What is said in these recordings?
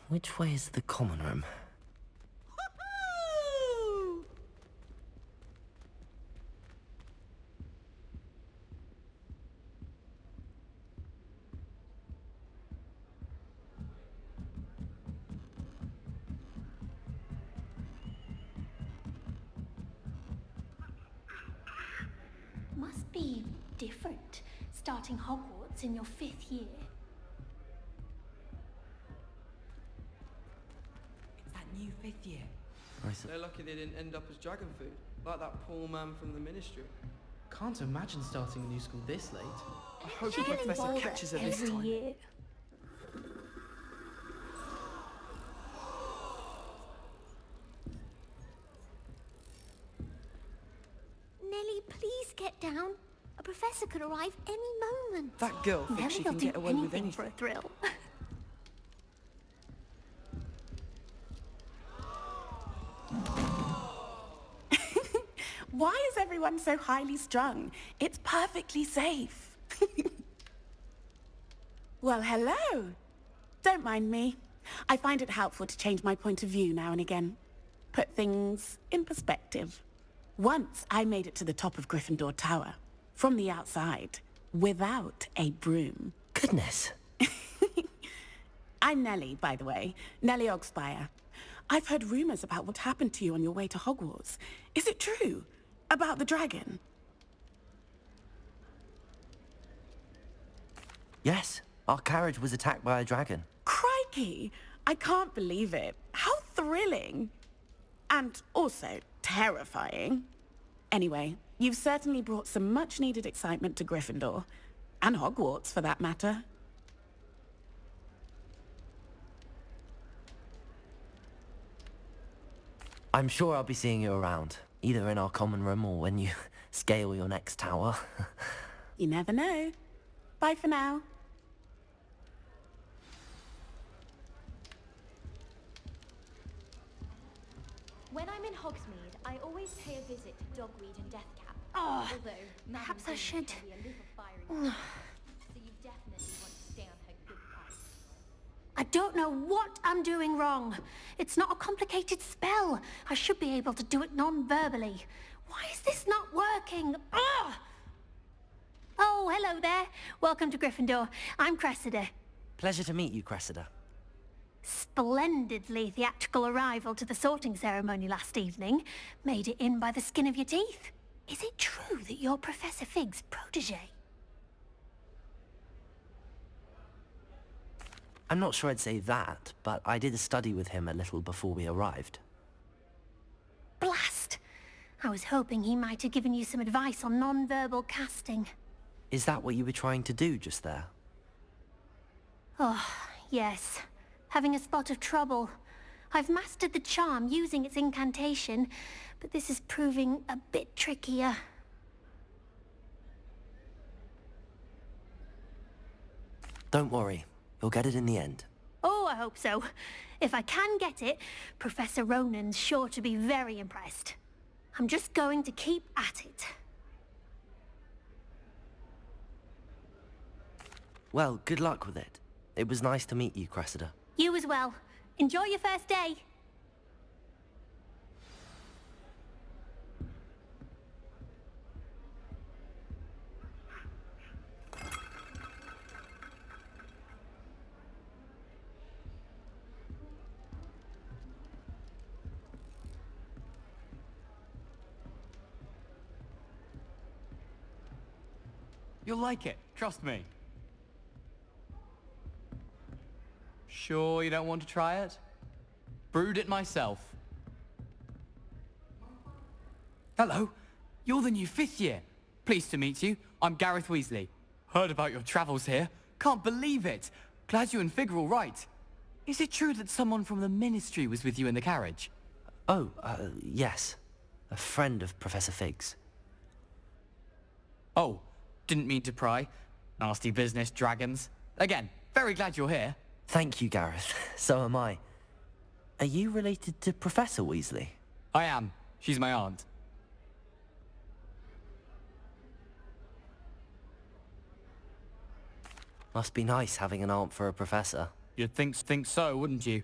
Which way is the common room? Must be different, starting Hogwarts in your 5th year. It's that new 5th year. They're lucky they didn't end up as dragon food, like that poor man from the Ministry. Can't imagine starting a new school this late. I hope the Professor catches her this time. Year. Nelly, please get down. A professor could arrive any moment. That girl thinks she can get away with anything. For a thrill. Why is everyone so highly strung? It's perfectly safe. Well, hello. Don't mind me. I find it helpful to change my point of view now and again. Put things in perspective. Once I made it to the top of Gryffindor Tower, from the outside, without a broom. Goodness. I'm Nellie, by the way. Nellie Ogspire. I've heard rumors about what happened to you on your way to Hogwarts. Is it true? About the dragon? Yes, our carriage was attacked by a dragon. Crikey! I can't believe it. How thrilling! And also terrifying. Anyway, you've certainly brought some much-needed excitement to Gryffindor. And Hogwarts, for that matter. I'm sure I'll be seeing you around, either in our common room or when you scale your next tower. You never know. Bye for now. When I'm in Hogsmeade, I always pay a visit to Dogweed and Deathcap. Oh, Although, perhaps Madame I should. can be a little fiery, so you definitely want to stay on her good side. I don't know what I'm doing wrong. It's not a complicated spell. I should be able to do it non-verbally. Why is this not working? Ugh! Oh, hello there. Welcome to Gryffindor. I'm Cressida. Pleasure to meet you, Cressida. Splendidly theatrical arrival to the sorting ceremony last evening. Made it in by the skin of your teeth. Is it true that you're Professor Fig's protege? I'm not sure I'd say that, but I did a study with him a little before we arrived. Blast! I was hoping he might have given you some advice on non-verbal casting. Is that what you were trying to do just there? Oh, yes. Having a spot of trouble. I've mastered the charm using its incantation, but this is proving a bit trickier. Don't worry, you'll get it in the end. Oh, I hope so. If I can get it, Professor Ronan's sure to be very impressed. I'm just going to keep at it. Well, good luck with it. It was nice to meet you, Cressida. You as well. Enjoy your first day. You'll like it, trust me. Sure you don't want to try it? Brewed it myself. Hello, you're the new 5th year. Pleased to meet you. I'm Gareth Weasley. Heard about your travels here. Can't believe it. Glad you and Fig are all right. Is it true that someone from the Ministry was with you in the carriage? Oh, yes. A friend of Professor Fig's. Oh, didn't mean to pry. Nasty business, dragons. Again, very glad you're here. Thank you, Gareth. So am I. Are you related to Professor Weasley? I am. She's my aunt. Must be nice having an aunt for a professor. You'd think so, wouldn't you?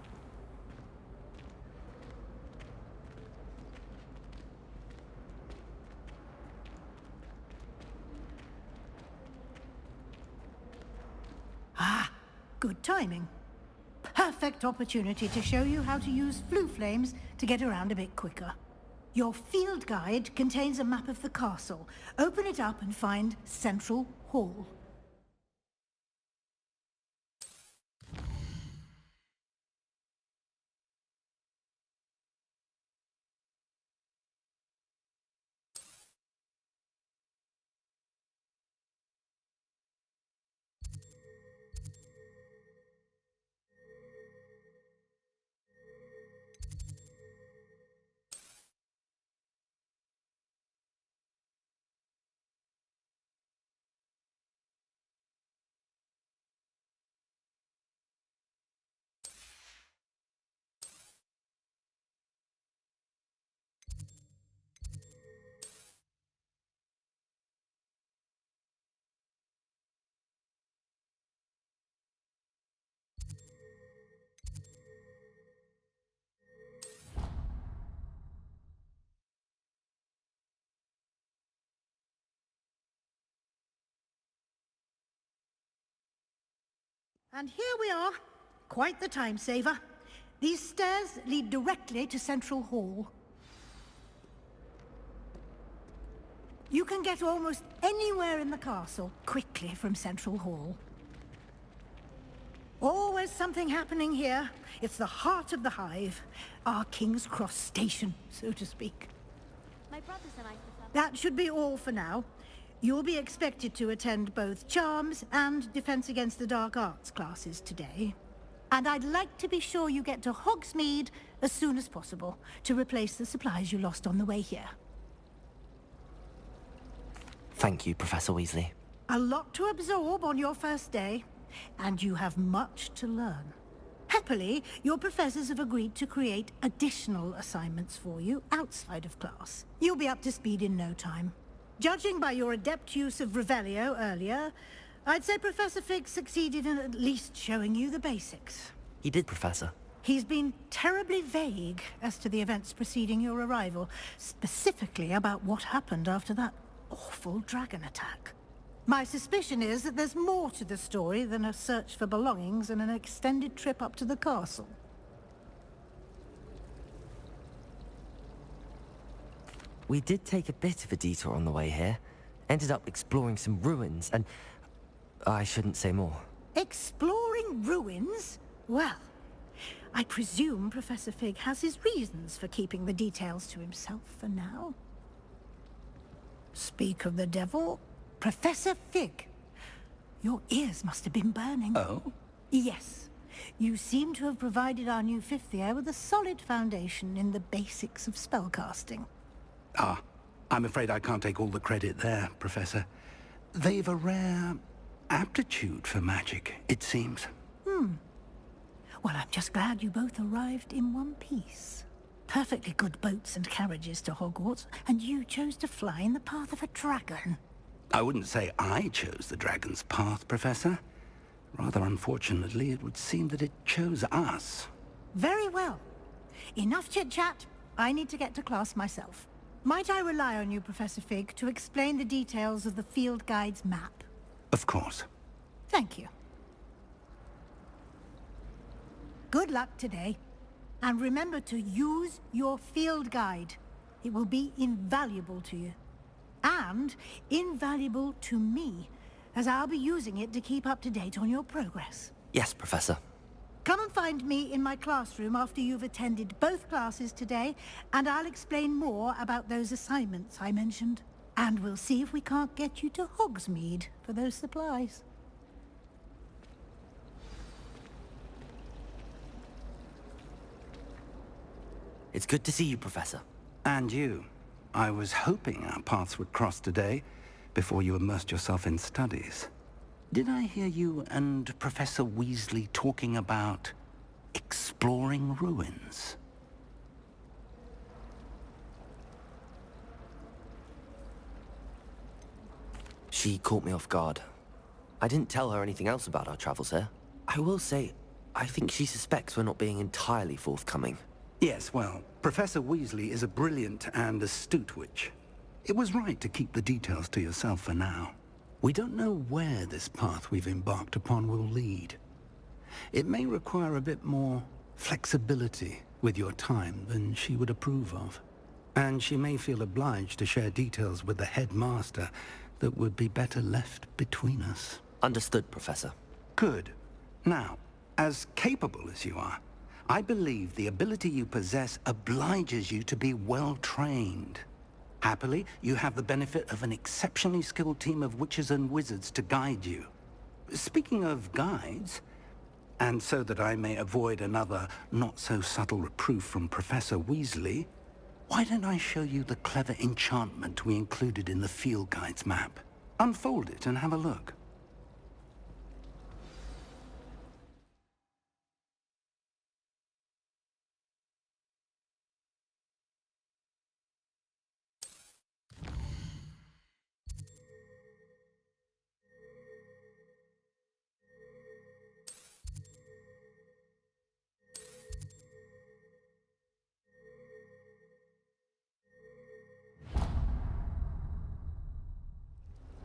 good timing. Perfect opportunity to show you how to use flue flames to get around a bit quicker. Your field guide contains a map of the castle. Open it up and find Central Hall. And here we are. Quite the time saver. These stairs lead directly to Central Hall. You can get almost anywhere in the castle quickly from Central Hall. Always something happening here. It's the heart of the hive. Our King's Cross station, so to speak. My brothers and I prefer... That should be all for now. You'll be expected to attend both Charms and Defense Against the Dark Arts classes today. And I'd like to be sure you get to Hogsmeade as soon as possible to replace the supplies you lost on the way here. Thank you, Professor Weasley. A lot to absorb on your first day, and you have much to learn. Happily, your professors have agreed to create additional assignments for you outside of class. You'll be up to speed in no time. Judging by your adept use of Revelio earlier, I'd say Professor Fig succeeded in at least showing you the basics. He did, Professor. He's been terribly vague as to the events preceding your arrival, specifically about what happened after that awful dragon attack. My suspicion is that there's more to the story than a search for belongings and an extended trip up to the castle. We did take a bit of a detour on the way here. Ended up exploring some ruins, and I shouldn't say more. Exploring ruins? Well, I presume Professor Fig has his reasons for keeping the details to himself for now. Speak of the devil, Professor Fig. Your ears must have been burning. Oh? Yes. You seem to have provided our new fifth year with a solid foundation in the basics of spellcasting. Ah, I'm afraid I can't take all the credit there, Professor. They've a rare aptitude for magic, it seems. Well, I'm just glad you both arrived in one piece. Perfectly good boats and carriages to Hogwarts, and you chose to fly in the path of a dragon. I wouldn't say I chose the dragon's path, Professor. Rather unfortunately, it would seem that it chose us. Very well. Enough chit-chat. I need to get to class myself. Might I rely on you, Professor Fig, to explain the details of the field guide's map? Of course. Thank you. Good luck today. And remember to use your field guide. It will be invaluable to you. And invaluable to me, as I'll be using it to keep up to date on your progress. Yes, Professor. Come and find me in my classroom after you've attended both classes today, and I'll explain more about those assignments I mentioned. And we'll see if we can't get you to Hogsmeade for those supplies. It's good to see you, Professor. And you. I was hoping our paths would cross today, before you immersed yourself in studies. Did I hear you and Professor Weasley talking about exploring ruins? She caught me off guard. I didn't tell her anything else about our travels here. I will say, I think she suspects we're not being entirely forthcoming. Yes, well, Professor Weasley is a brilliant and astute witch. It was right to keep the details to yourself for now. We don't know where this path we've embarked upon will lead. It may require a bit more flexibility with your time than she would approve of. And she may feel obliged to share details with the headmaster that would be better left between us. Understood, Professor. Good. Now, as capable as you are, I believe the ability you possess obliges you to be well trained. Happily, you have the benefit of an exceptionally skilled team of witches and wizards to guide you. Speaking of guides, and so that I may avoid another not-so-subtle reproof from Professor Weasley, why don't I show you the clever enchantment we included in the field guide's map? Unfold it and have a look.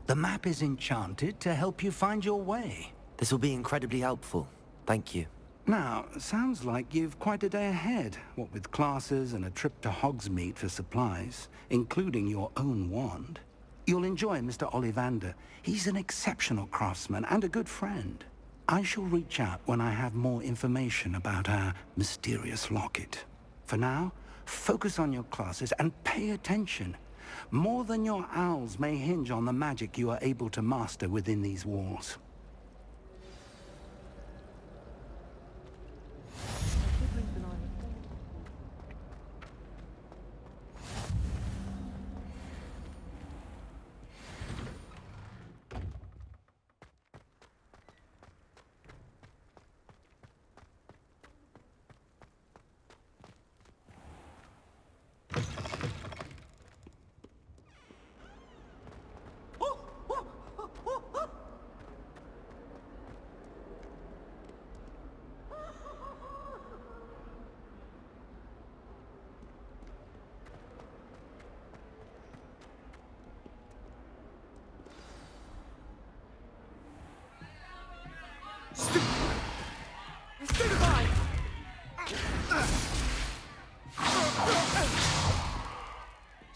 The map is enchanted to help you find your way. This will be incredibly helpful. Thank you. Now, sounds like you've quite a day ahead, what with classes and a trip to Hogsmeade for supplies, including your own wand. You'll enjoy Mr. Ollivander. He's an exceptional craftsman and a good friend. I shall reach out when I have more information about our mysterious locket. For now, focus on your classes and pay attention. More than your owls may hinge on the magic you are able to master within these walls.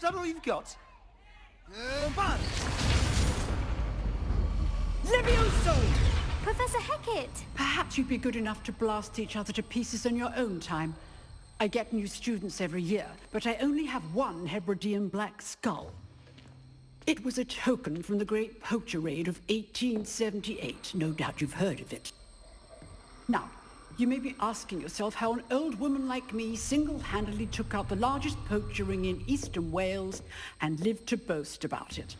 Is that all you've got? Levioso! Professor Hecat! Perhaps you'd be good enough to blast each other to pieces in your own time. I get new students every year, but I only have one Hebridean black skull. It was a token from the Great Poacher Raid of 1878. No doubt you've heard of it. Now, you may be asking yourself how an old woman like me single-handedly took out the largest poacher ring in eastern Wales and lived to boast about it.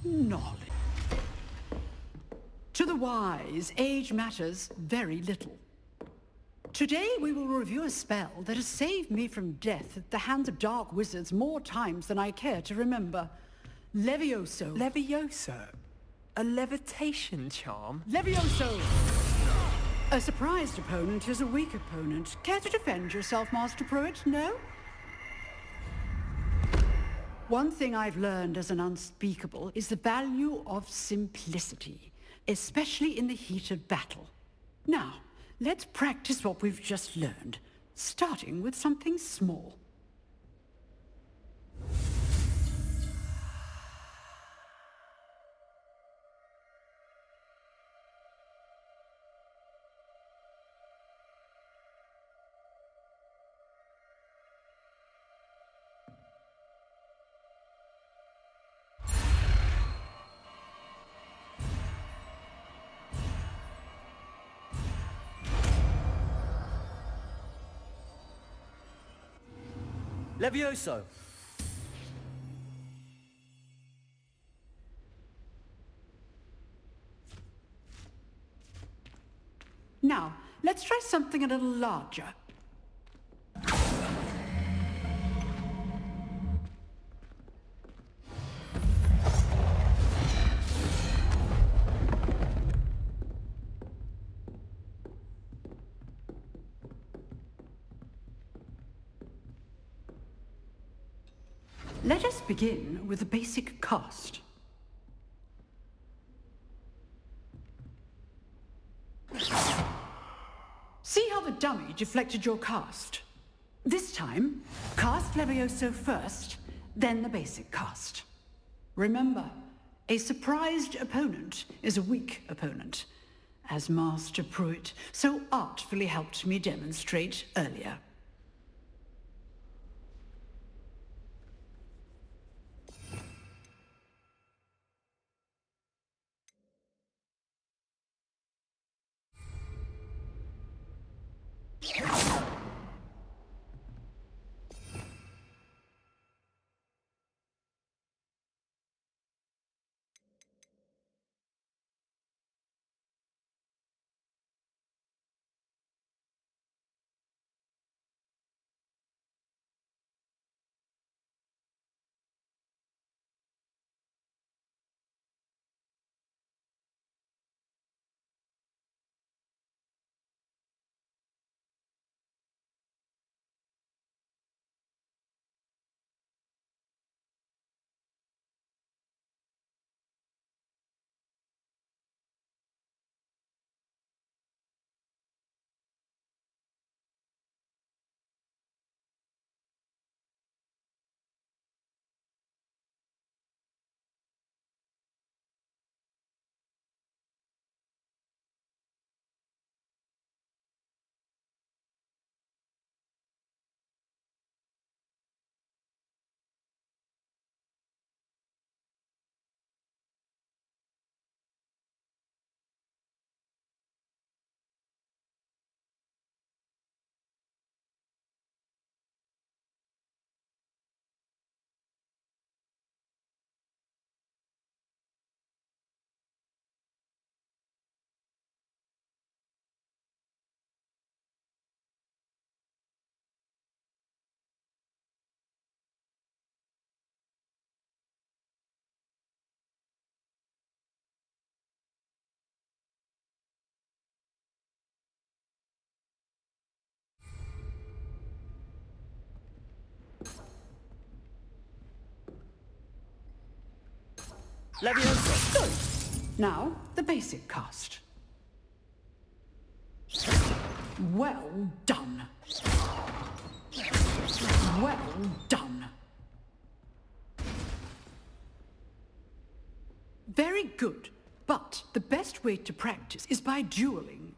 Knowledge. To the wise, age matters very little. Today we will review a spell that has saved me from death at the hands of dark wizards more times than I care to remember. Levioso. Levioso? A levitation charm? Levioso! A surprised opponent is a weak opponent. Care to defend yourself, Master Pruitt? No? One thing I've learned as an unspeakable is the value of simplicity, especially in the heat of battle. Now, let's practice what we've just learned, starting with something small. Levioso! Now, let's try something a little larger. Let us begin with the basic cast. deflected your cast. This time, cast Levioso first, then the basic cast. Remember, a surprised opponent is a weak opponent, as Master Pruitt so artfully helped me demonstrate earlier. Leviosa! Good. Now, the basic cast. Well done. Well done. Very good. But the best way to practice is by dueling.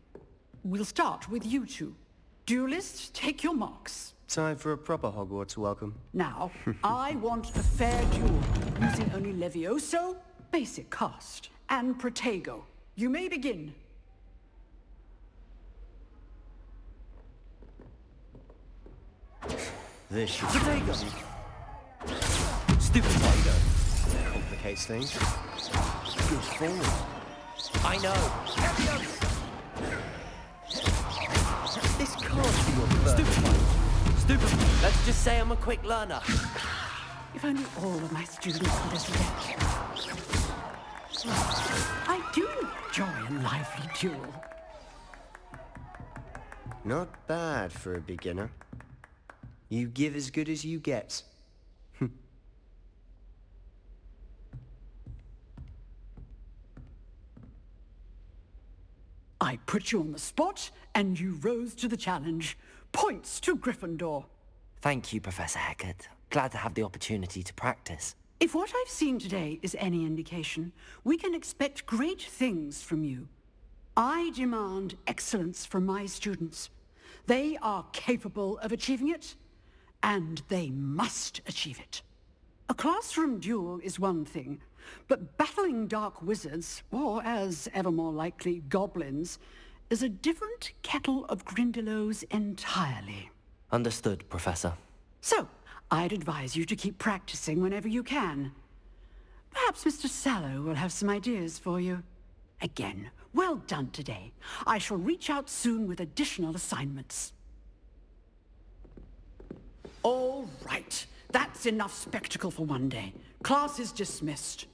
We'll start with you two. Duelists, take your marks. Time for a proper Hogwarts welcome. Now, I want a fair duel, using only Levioso, basic cast, and Protego. You may begin. This should Protego! Stupid Protego. Complicates things. Good forward. I know! This can't be your first. Stupid! Let's just say I'm a quick learner. If only all of my students were this adept. I do enjoy a lively duel. Not bad for a beginner. You give as good as you get. I put you on the spot, and you rose to the challenge. Points to Gryffindor. Thank you, Professor Hecat. Glad to have the opportunity to practice. If what I've seen today is any indication, we can expect great things from you. I demand excellence from my students. They are capable of achieving it, and they must achieve it. A classroom duel is one thing, but battling dark wizards, or as ever more likely, goblins, is a different kettle of Grindylows entirely. Understood, Professor. So, I'd advise you to keep practicing whenever you can. Perhaps Mr. Sallow will have some ideas for you. Again, well done today. I shall reach out soon with additional assignments. All right. That's enough spectacle for one day. Class is dismissed.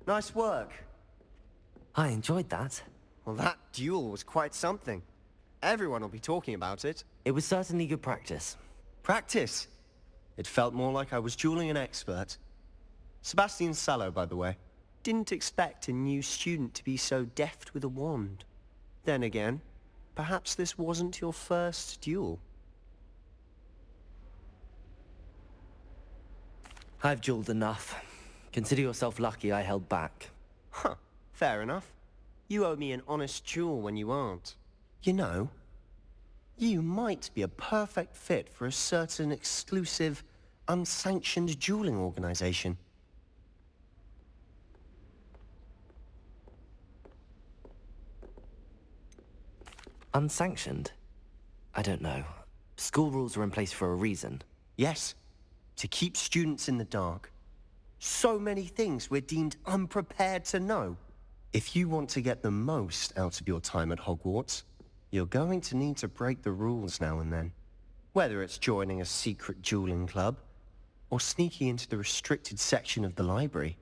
Nice work. I enjoyed that. Well, that duel was quite something. Everyone will be talking about it. It was certainly good practice. Practice? It felt more like I was dueling an expert. Sebastian Sallow, by the way. didn't expect a new student to be so deft with a wand. Then again, perhaps this wasn't your first duel. I've dueled enough. Consider yourself lucky I held back. Huh, fair enough. You owe me an honest duel when you aren't. You know, you might be a perfect fit for a certain exclusive, unsanctioned dueling organization. Unsanctioned? I don't know. School rules are in place for a reason. Yes, to keep students in the dark. So many things we're deemed unprepared to know. If you want to get the most out of your time at Hogwarts, you're going to need to break the rules now and then. Whether it's joining a secret dueling club, or sneaking into the restricted section of the library,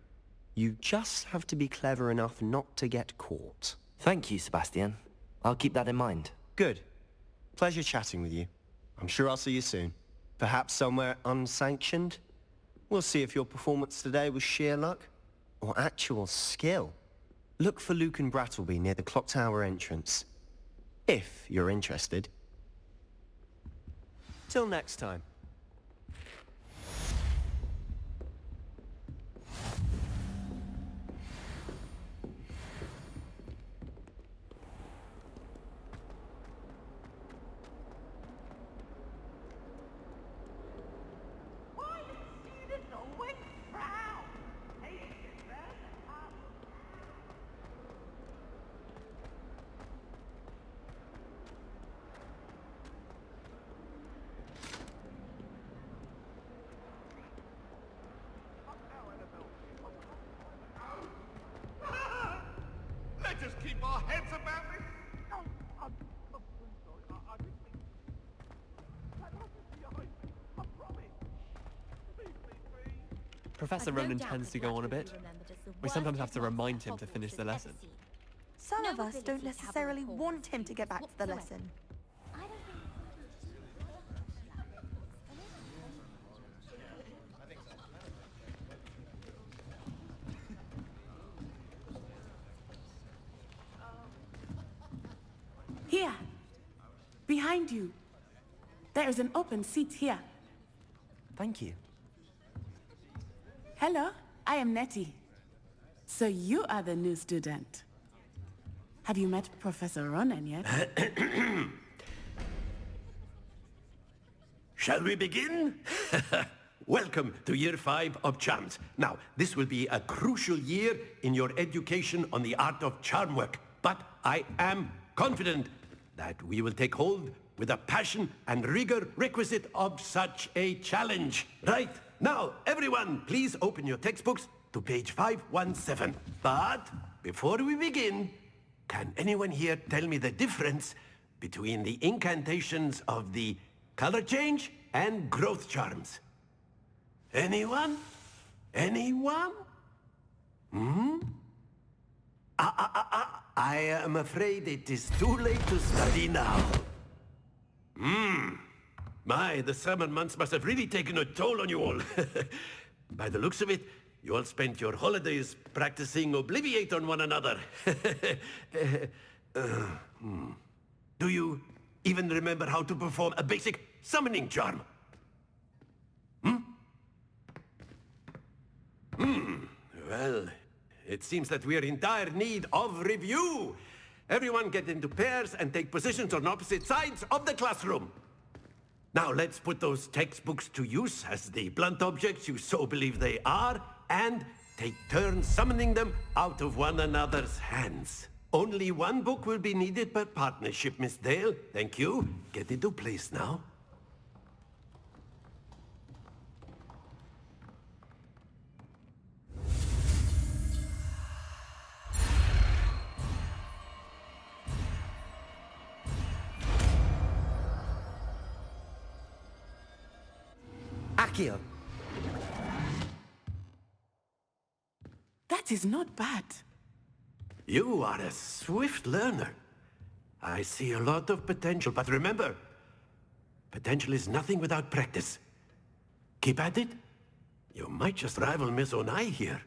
you just have to be clever enough not to get caught. Thank you, Sebastian. I'll keep that in mind. Good. Pleasure chatting with you. I'm sure I'll see you soon. Perhaps somewhere unsanctioned? We'll see if your performance today was sheer luck or actual skill. Look for Luke and Brattleby near the clock tower entrance. If you're interested. Till next time. Let us keep our heads about this. Professor Ronan tends to go on a bit. We sometimes have to remind him to finish the lesson. Some of us don't necessarily want him to get back to the lesson. Here. Behind you. There is an open seat here. Thank you. Hello, I am Nettie. So you are the new student. Have you met Professor Ronan yet? Shall we begin? Welcome to Year 5 of Charms. Now, this will be a crucial year in your education on the art of charm work. But I am confident that we will take hold with the passion and rigor requisite of such a challenge. Right, now, everyone, please open your textbooks to page 517. But before we begin, can anyone here tell me the difference between the incantations of the color change and growth charms? Anyone? Anyone? I am afraid it is too late to study now. My, the summer months must have really taken a toll on you all. By the looks of it, you all spent your holidays practicing Obliviate on one another. Do you even remember how to perform a basic summoning charm? Well, it seems that we are in dire need of review. Everyone get into pairs and take positions on opposite sides of the classroom. Now let's put those textbooks to use as the blunt objects you so believe they are, and take turns summoning them out of one another's hands. Only one book will be needed per partnership, Miss Dale. Thank you. Get into place now. Accio. That is not bad. You are a swift learner. I see a lot of potential, but remember, potential is nothing without practice. Keep at it. You might just rival Miss Onai here.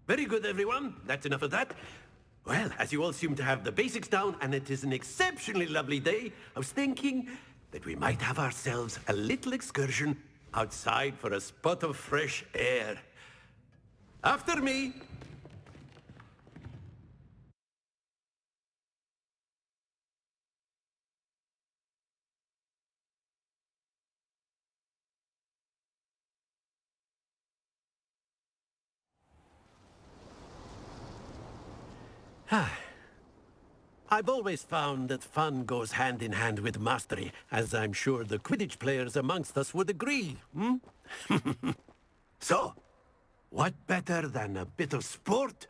Very good, everyone. That's enough of that. Well, as you all seem to have the basics down, and it is an exceptionally lovely day, I was thinking that we might have ourselves a little excursion outside for a spot of fresh air. After me. I've always found that fun goes hand in hand with mastery, as I'm sure the Quidditch players amongst us would agree, hmm? So, what better than a bit of sport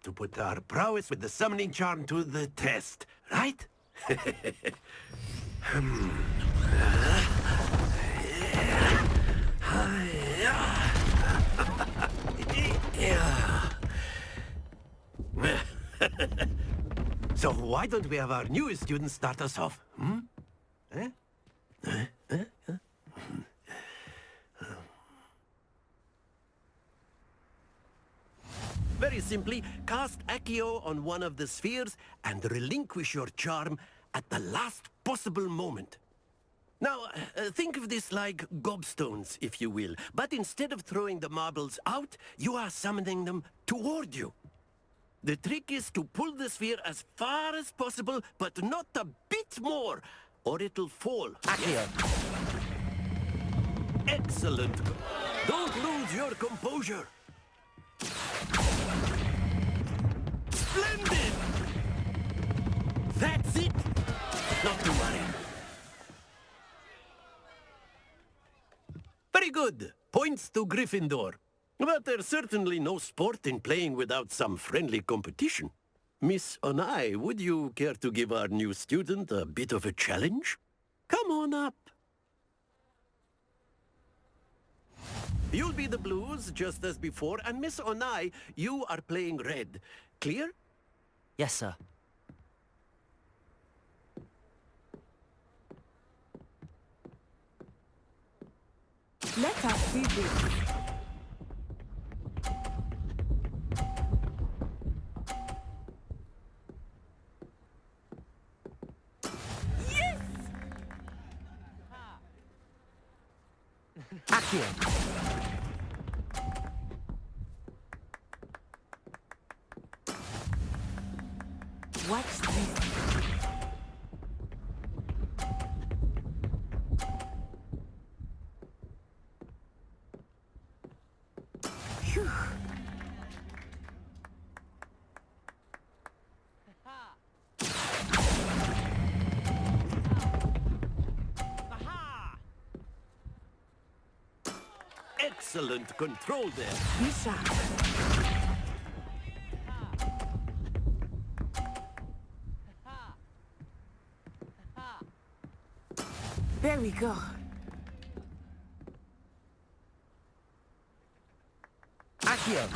to put our prowess with the summoning charm to the test, right? So why don't we have our newest student start us off, hmm? Very simply, cast Accio on one of the spheres and relinquish your charm at the last possible moment. Now, think of this like gobstones, if you will, but instead of throwing the marbles out, you are summoning them toward you. The trick is to pull the sphere as far as possible, but not a bit more, or it'll fall. Accio. Excellent. Don't lose your composure. Splendid! That's it! Not to worry. Very good. Points to Gryffindor. But there's certainly no sport in playing without some friendly competition. Miss Onai, would you care to give our new student a bit of a challenge? Come on up. You'll be the blues, just as before, and Miss Onai, you are playing red. Clear? Yes, sir. Let us see this. Yes! Accio. Watch this. Phew. Excellent control there. Be sharp. There we go. Accio.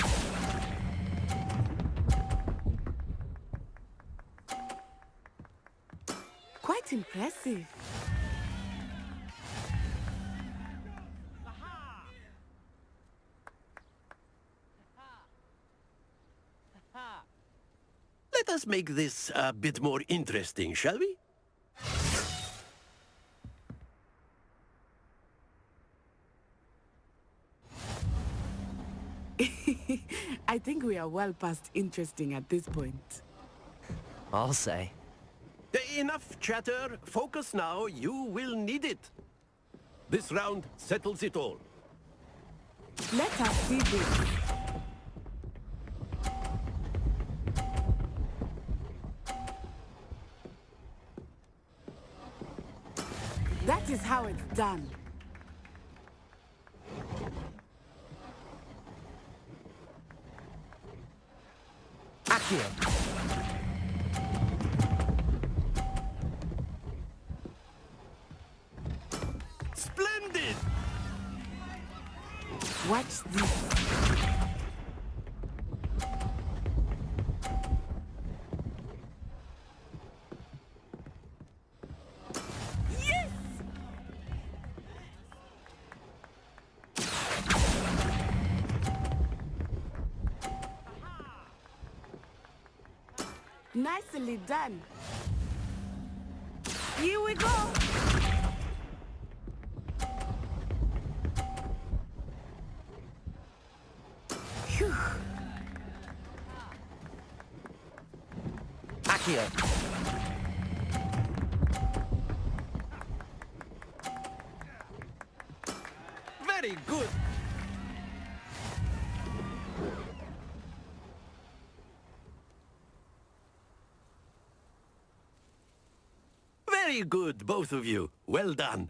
Quite impressive. Let us make this a bit more interesting, shall we? I think we are well past interesting at this point. I'll say. Enough chatter. Focus now. You will need it. This round settles it all. Let us see this. That is how it's done. Accio. Splendid! Watch this. Yes! Nicely done. Here we go. Phew. Accio. Very good. Very good, both of you. Well done.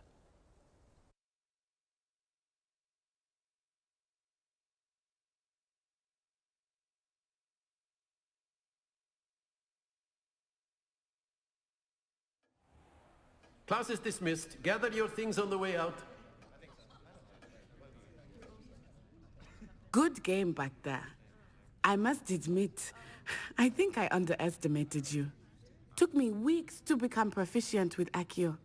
Class is dismissed. Gather your things on the way out. Good game back there. I must admit, I think I underestimated you. Took me weeks to become proficient with Accio.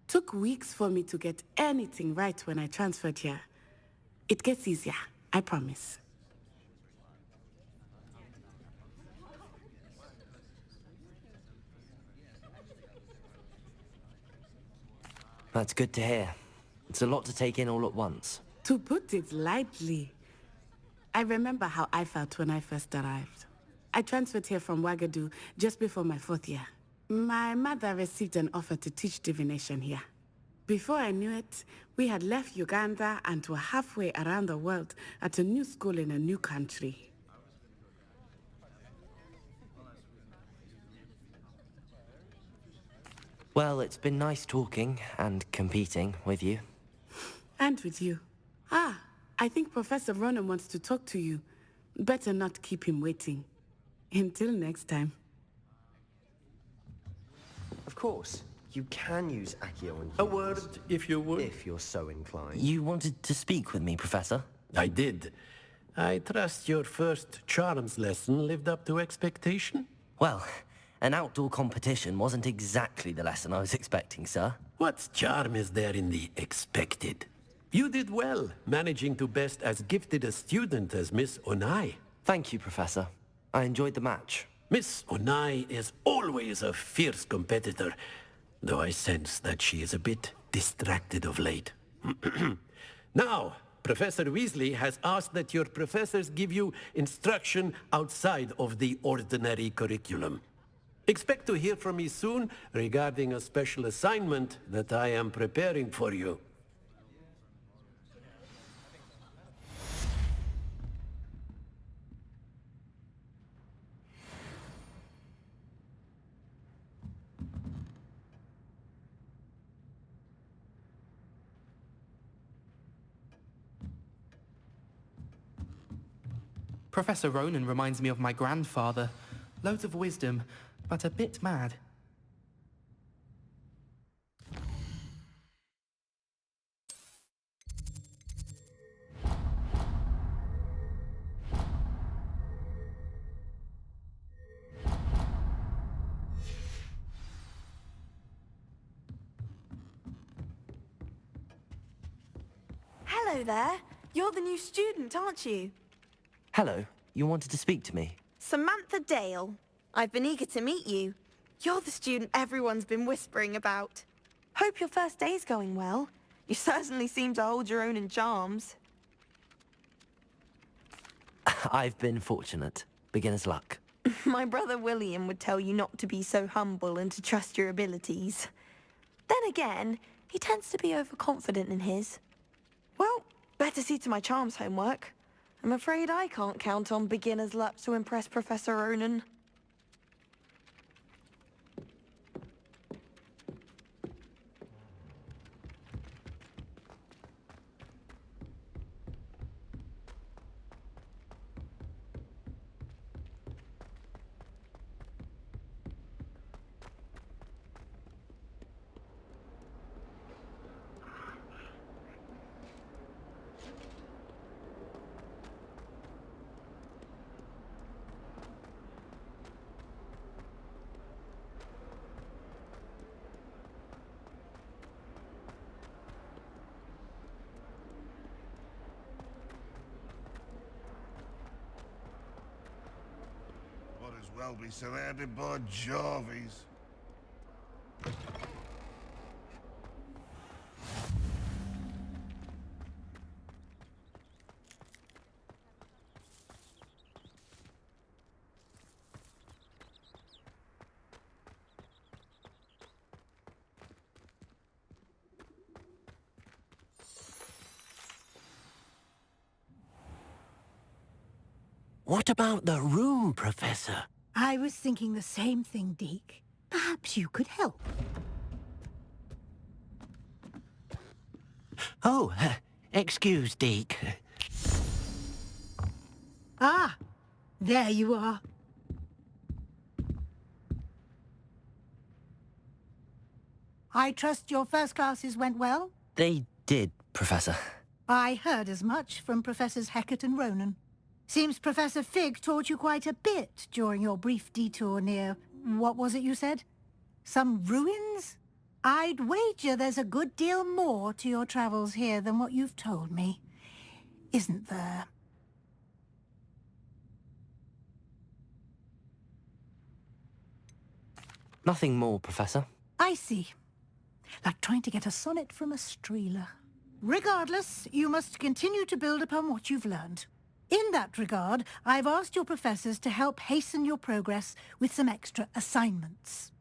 Took weeks for me to get anything right when I transferred here. It gets easier, I promise. That's good to hear. It's a lot to take in all at once. To put it lightly, I remember how I felt when I first arrived. I transferred here from Ouagadougou just before my 4th year. My mother received an offer to teach divination here. Before I knew it, we had left Uganda and were halfway around the world at a new school in a new country. Well, it's been nice talking and competing with you. And with you. Ah, I think Professor Ronan wants to talk to you. Better not keep him waiting. Until next time. Of course, you can use Accio on humans. A word, if you would. If you're so inclined. You wanted to speak with me, Professor? I did. I trust your first charms lesson lived up to expectation? Well, an outdoor competition wasn't exactly the lesson I was expecting, sir. What charm is there in the expected? You did well, managing to best as gifted a student as Miss Onai. Thank you, Professor. I enjoyed the match. Miss Onai is always a fierce competitor, though I sense that she is a bit distracted of late. Now, Professor Weasley has asked that your professors give you instruction outside of the ordinary curriculum. Expect to hear from me soon regarding a special assignment that I am preparing for you. Professor Ronan reminds me of my grandfather. Loads of wisdom, but a bit mad. Hello there. You're the new student, aren't you? Hello, you wanted to speak to me? Samantha Dale. I've been eager to meet you. You're the student everyone's been whispering about. Hope your first day's going well. You certainly seem to hold your own in charms. I've been fortunate. Beginner's luck. My brother William would tell you not to be so humble and to trust your abilities. Then again, he tends to be overconfident in his. Well, better see to my charms homework. I'm afraid I can't count on beginner's luck to impress Professor Ronan. well be surrounded by Jarvies. What about the room, Professor? I was thinking the same thing, Deke. Perhaps you could help. Oh, excuse, Deke. Ah, there you are. I trust your first classes went well? They did, Professor. I heard as much from Professors Hecat and Ronan. Seems Professor Fig taught you quite a bit during your brief detour near... what was it you said? Some ruins? I'd wager there's a good deal more to your travels here than what you've told me. Isn't there? Nothing more, Professor. I see. Like trying to get a sonnet from a streeler. Regardless, you must continue to build upon what you've learned. In that regard, I've asked your professors to help hasten your progress with some extra assignments.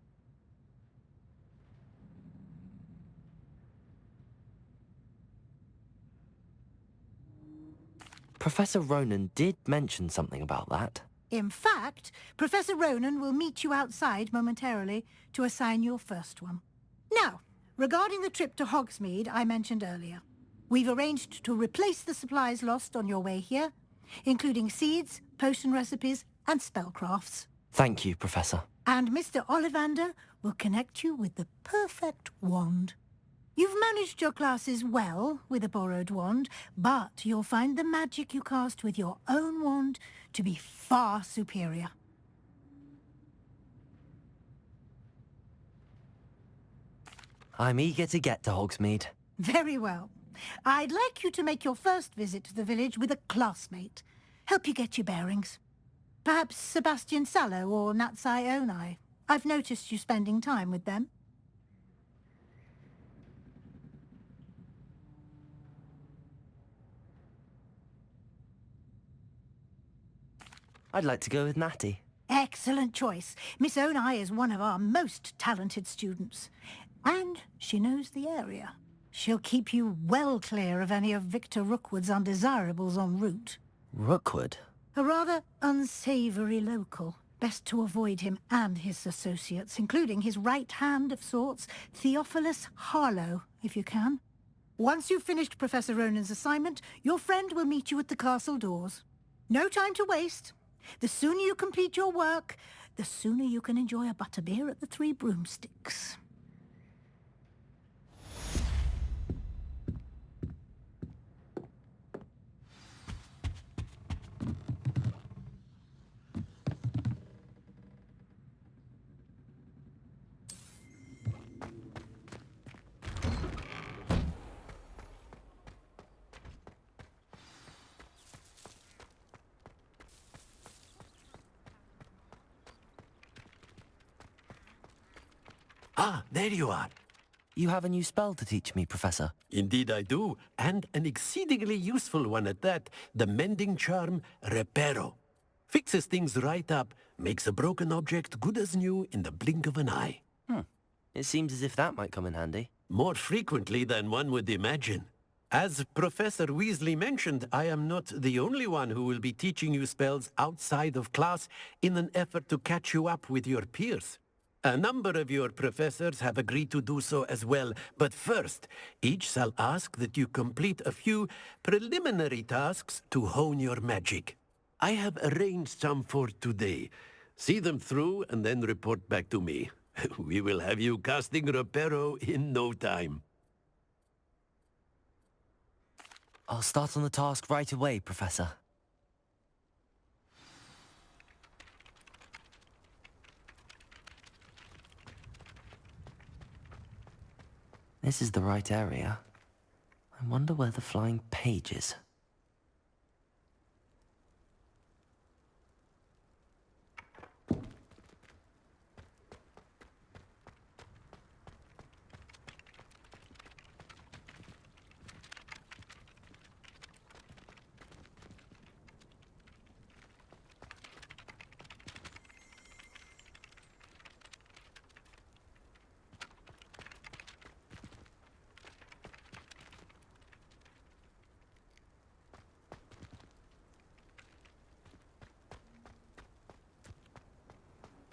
Professor Ronan did mention something about that. In fact, Professor Ronan will meet you outside momentarily to assign your first one. Now, regarding the trip to Hogsmeade I mentioned earlier, we've arranged to replace the supplies lost on your way here, including seeds, potion recipes, and spellcrafts. Thank you, Professor. And Mr. Ollivander will connect you with the perfect wand. You've managed your classes well with a borrowed wand, but you'll find the magic you cast with your own wand to be far superior. I'm eager to get to Hogsmeade. Very well. I'd like you to make your first visit to the village with a classmate. Help you get your bearings. Perhaps Sebastian Sallow or Natsai Onai. I've noticed you spending time with them. I'd like to go with Natty. Excellent choice. Miss Onai is one of our most talented students. And she knows the area. She'll keep you well clear of any of Victor Rookwood's undesirables en route. Rookwood? A rather unsavoury local. Best to avoid him and his associates, including his right hand of sorts, Theophilus Harlow, if you can. Once you've finished Professor Ronan's assignment, your friend will meet you at the castle doors. No time to waste. The sooner you complete your work, the sooner you can enjoy a butterbeer at the Three Broomsticks. Ah, there you are. You have a new spell to teach me, Professor. Indeed I do, and an exceedingly useful one at that, the mending charm Reparo. Fixes things right up, makes a broken object good as new in the blink of an eye. It seems as if that might come in handy. More frequently than one would imagine. As Professor Weasley mentioned, I am not the only one who will be teaching you spells outside of class in an effort to catch you up with your peers. A number of your professors have agreed to do so as well, but first, each shall ask that you complete a few preliminary tasks to hone your magic. I have arranged some for today. See them through and then report back to me. We will have you casting Reparo in no time. I'll start on the task right away, Professor. This is the right area. I wonder where the flying page is.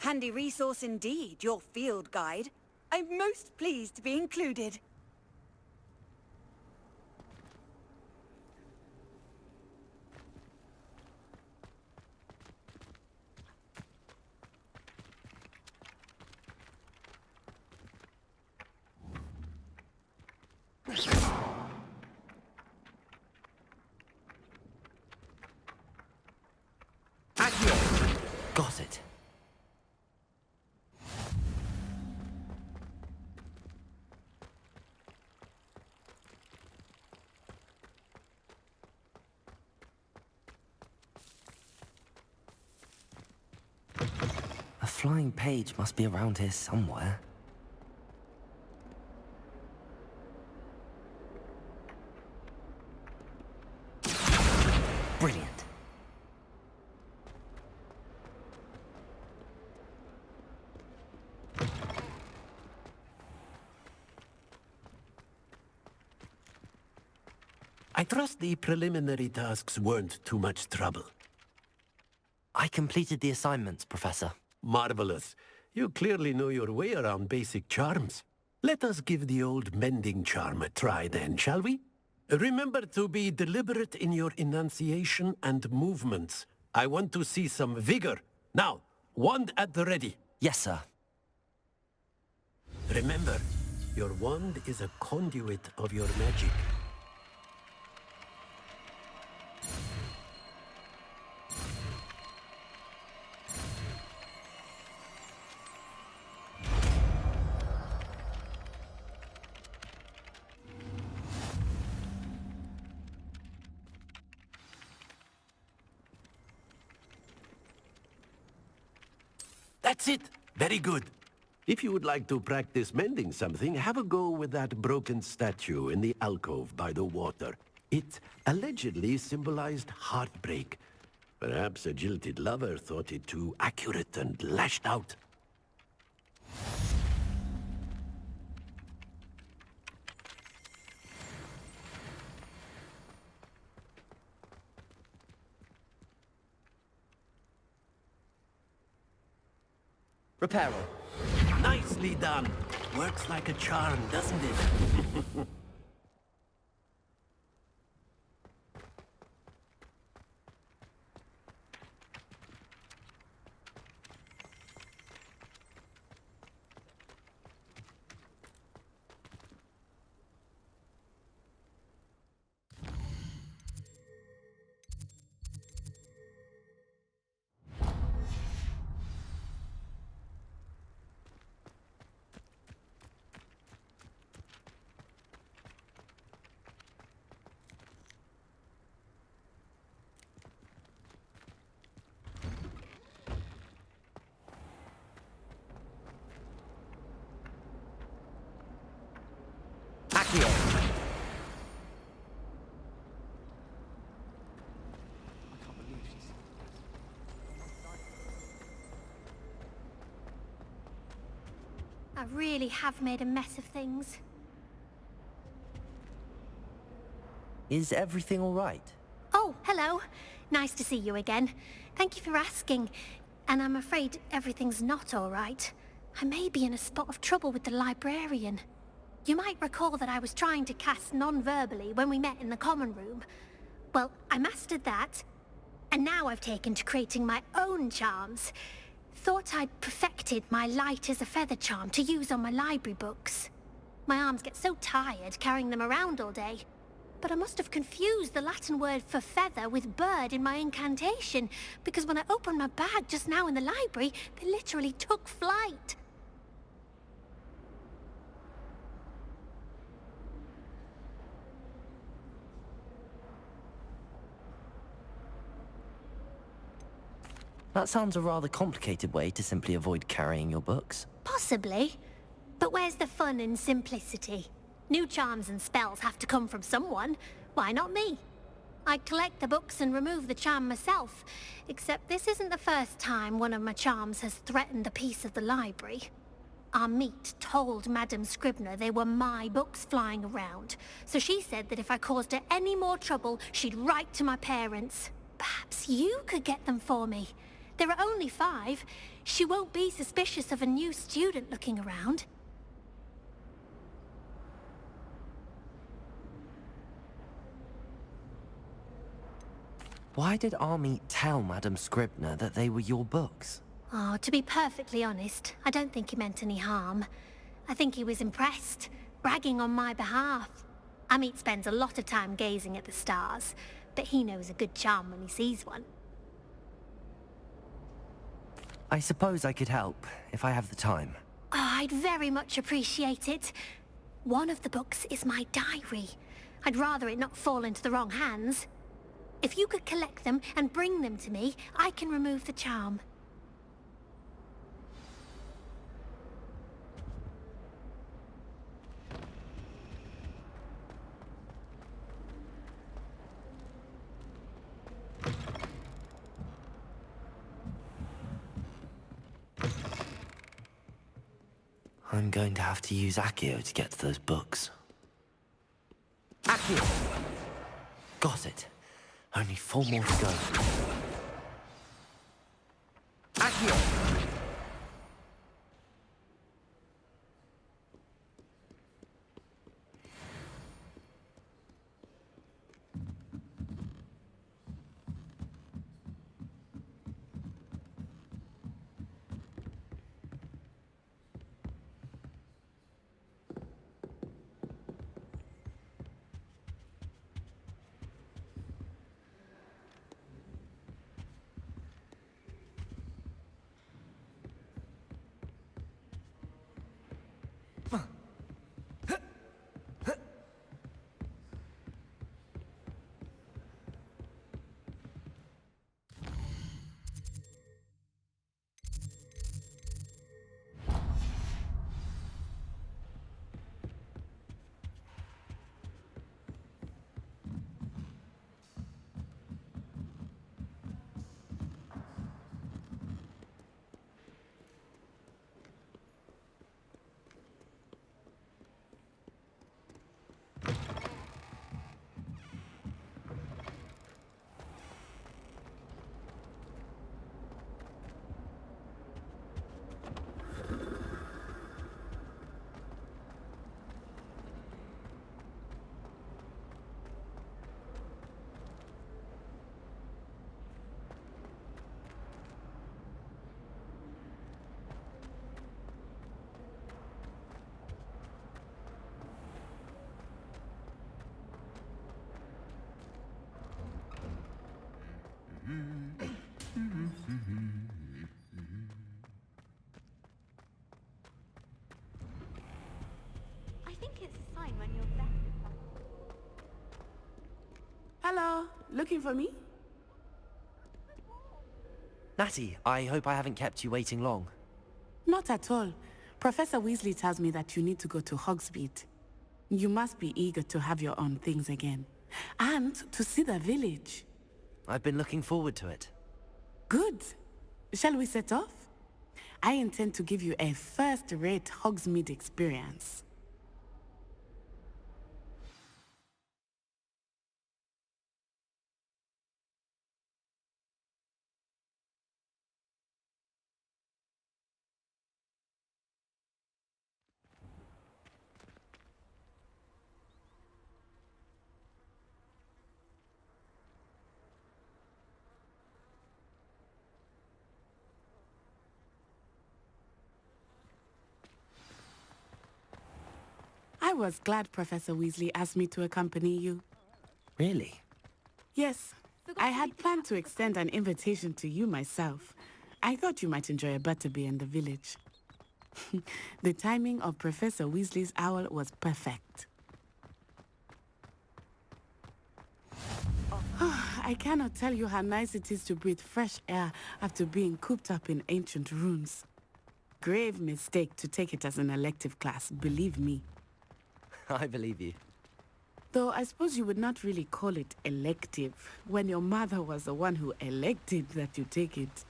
Handy resource indeed, your field guide. I'm most pleased to be included. Got it. A flying page must be around here somewhere. Brilliant. I trust the preliminary tasks weren't too much trouble. I completed the assignments, Professor. Marvelous. You clearly know your way around basic charms. Let us give the old mending charm a try then, shall we? Remember to be deliberate in your enunciation and movements. I want to see some vigor. Now, wand at the ready. Yes, sir. Remember, your wand is a conduit of your magic. That's it! Very good. If you would like to practice mending something, have a go with that broken statue in the alcove by the water. It allegedly symbolized heartbreak. Perhaps a jilted lover thought it too accurate and lashed out. Reparo. Nicely done. Works like a charm, doesn't it? I really have made a mess of things. Is everything all right? Oh, hello. Nice to see you again. Thank you for asking. And I'm afraid everything's not all right. I may be in a spot of trouble with the librarian. You might recall that I was trying to cast non-verbally when we met in the common room. Well, I mastered that. And now I've taken to creating my own charms. Thought I'd perfected my light as a feather charm to use on my library books. My arms get so tired carrying them around all day. But I must have confused the Latin word for feather with bird in my incantation, because when I opened my bag just now in the library, they literally took flight. That sounds a rather complicated way to simply avoid carrying your books. Possibly. But where's the fun in simplicity? New charms and spells have to come from someone. Why not me? I collect the books and remove the charm myself. Except this isn't the first time one of my charms has threatened the peace of the library. Our meet told Madame Scribner they were my books flying around. So she said that if I caused her any more trouble, she'd write to my parents. Perhaps you could get them for me. There are only 5. She won't be suspicious of a new student looking around. Why did Army tell Madam Scribner that they were your books? Oh, to be perfectly honest, I don't think he meant any harm. I think he was impressed, bragging on my behalf. Amit spends a lot of time gazing at the stars, but he knows a good charm when he sees one. I suppose I could help, if I have the time. Oh, I'd very much appreciate it. One of the books is my diary. I'd rather it not fall into the wrong hands. If you could collect them and bring them to me, I can remove the charm. I'm going to have to use Accio to get to those books. Accio! Got it. Only 4 more to go. Accio! I think it's a sign when you're there. Hello, looking for me? Natty, I hope I haven't kept you waiting long. Not at all. Professor Weasley tells me that you need to go to Hogsmeade. You must be eager to have your own things again. And to see the village. I've been looking forward to it. Good. Shall we set off? I intend to give you a first-rate Hogsmeade experience. I was glad Professor Weasley asked me to accompany you. Really? Yes. I had planned to extend an invitation to you myself. I thought you might enjoy a butterbeer in the village. The timing of Professor Weasley's owl was perfect. I cannot tell you how nice it is to breathe fresh air after being cooped up in ancient ruins. Grave mistake to take it as an elective class, believe me. I believe you. Though I suppose you would not really call it elective when your mother was the one who elected that you take it.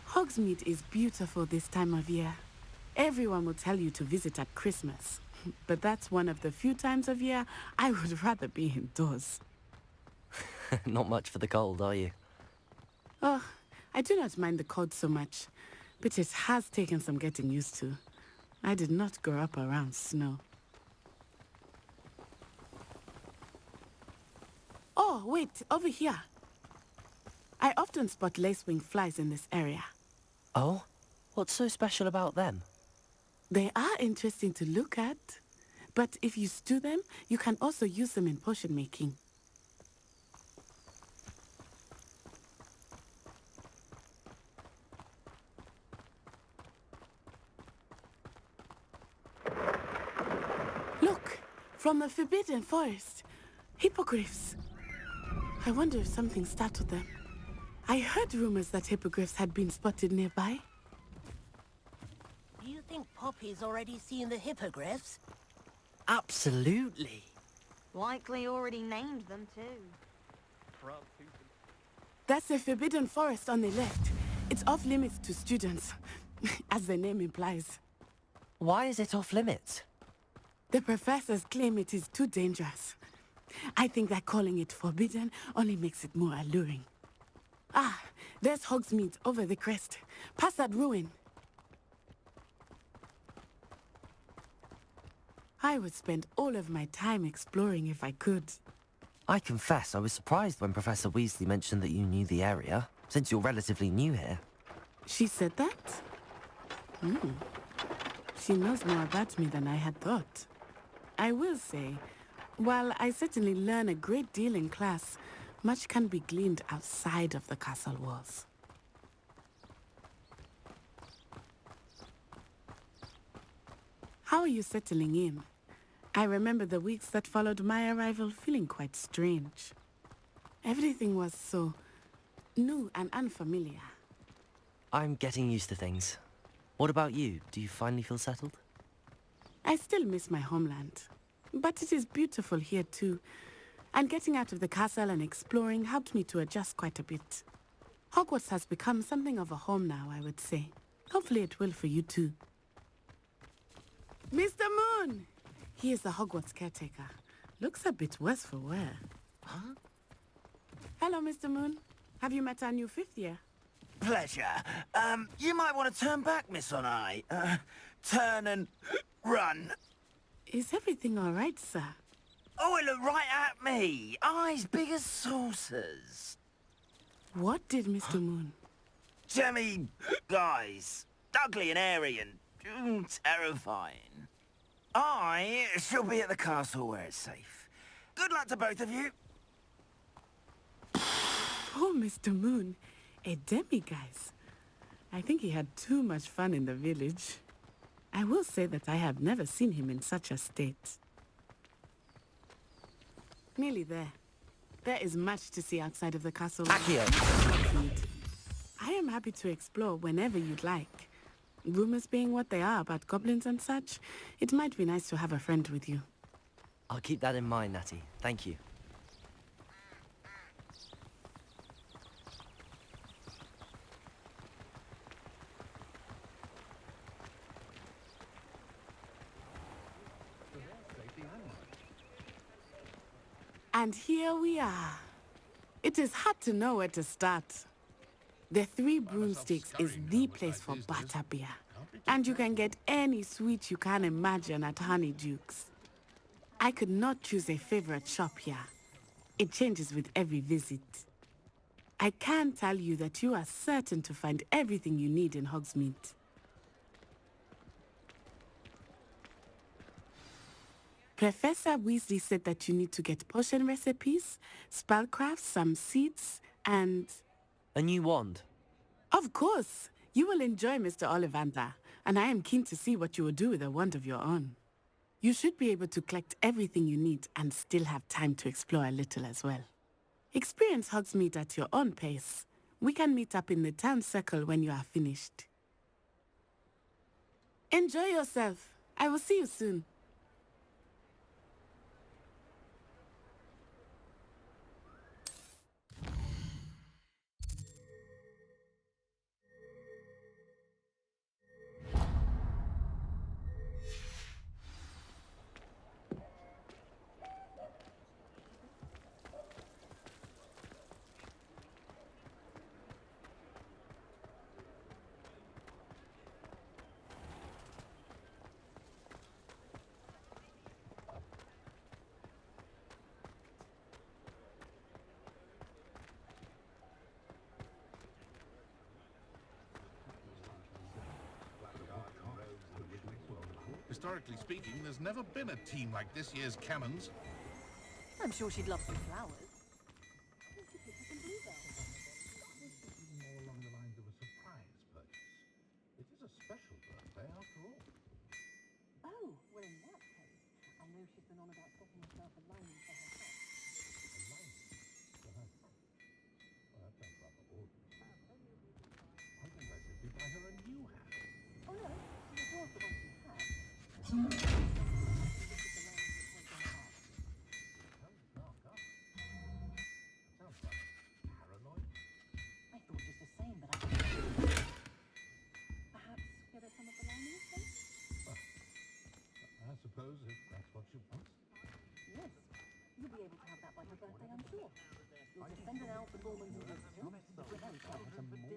Hogsmeade is beautiful this time of year. Everyone will tell you to visit at Christmas, but that's one of the few times of year I would rather be indoors. Not much for the cold, are you? Oh, I do not mind the cold so much, but it has taken some getting used to. I did not grow up around snow. Oh, wait, over here. I often spot lacewing flies in this area. Oh? What's so special about them? They are interesting to look at, but if you stew them, you can also use them in potion making. Look, from the Forbidden Forest, hippogriffs. I wonder if something startled them. I heard rumors that hippogriffs had been spotted nearby. Do you think Poppy's already seen the hippogriffs? Absolutely. Likely already named them too. That's the Forbidden Forest on the left. It's off limits to students, as the name implies. Why is it off limits? The professors claim it is too dangerous. I think that calling it forbidden only makes it more alluring. Ah, there's Hogsmeade over the crest. Past that ruin. I would spend all of my time exploring if I could. I confess I was surprised when Professor Weasley mentioned that you knew the area, since you're relatively new here. She said that? She knows more about me than I had thought. I will say, while I certainly learn a great deal in class, much can be gleaned outside of the castle walls. How are you settling in? I remember the weeks that followed my arrival feeling quite strange. Everything was so new and unfamiliar. I'm getting used to things. What about you? Do you finally feel settled? I still miss my homeland, but it is beautiful here too. And getting out of the castle and exploring helped me to adjust quite a bit. Hogwarts has become something of a home now, I would say. Hopefully it will for you too. Mr. Moon! He is the Hogwarts caretaker. Looks a bit worse for wear. Huh? Hello, Mr. Moon. Have you met our new 5th year? Pleasure. You might want to turn back, Miss On Eye. Turn and run. Is everything all right, sir? Oh, it looked right at me. Eyes big as saucers. What did Mr. Moon? Jemmy guys. Ugly and airy and terrifying. I shall be at the castle where it's safe. Good luck to both of you. Oh, Mr. Moon. A demiguise. I think he had too much fun in the village. I will say that I have never seen him in such a state. Nearly there. There is much to see outside of the castle. Accio! I am happy to explore whenever you'd like. Rumors being what they are about goblins and such, it might be nice to have a friend with you. I'll keep that in mind, Natty. Thank you. And here we are. It is hard to know where to start. The Three Broomsticks is the place for butterbeer. And you can get any sweet you can imagine at Honeydukes. I could not choose a favorite shop here. It changes with every visit. I can tell you that you are certain to find everything you need in Hogsmeade. Professor Weasley said that you need to get potion recipes, spellcrafts, some seeds, and... A new wand? Of course! You will enjoy Mr. Ollivander, and I am keen to see what you will do with a wand of your own. You should be able to collect everything you need and still have time to explore a little as well. Experience Hogsmeade at your own pace. We can meet up in the town circle when you are finished. Enjoy yourself. I will see you soon. Historically speaking, there's never been a team like this year's Cannons. I'm sure she'd love some flowers. More along the lines of a surprise purchase. It is a special birthday after all. Oh, well in that case, I know she's been on about getting herself a lining for her hat. A lining for her hat? Well, that sounds rather ordinary. I think I simply buy her a new hat. Oh no, she adores the one she had. Sounds dark, sounds rather paranoid. I thought just the same, but perhaps get her some of the linings then? Well, I suppose if that's what she wants. Yes. You'll be able to have that by her birthday, I'm sure. You'll just send an out for Gormans and Bristol. It's a very clever for dinner.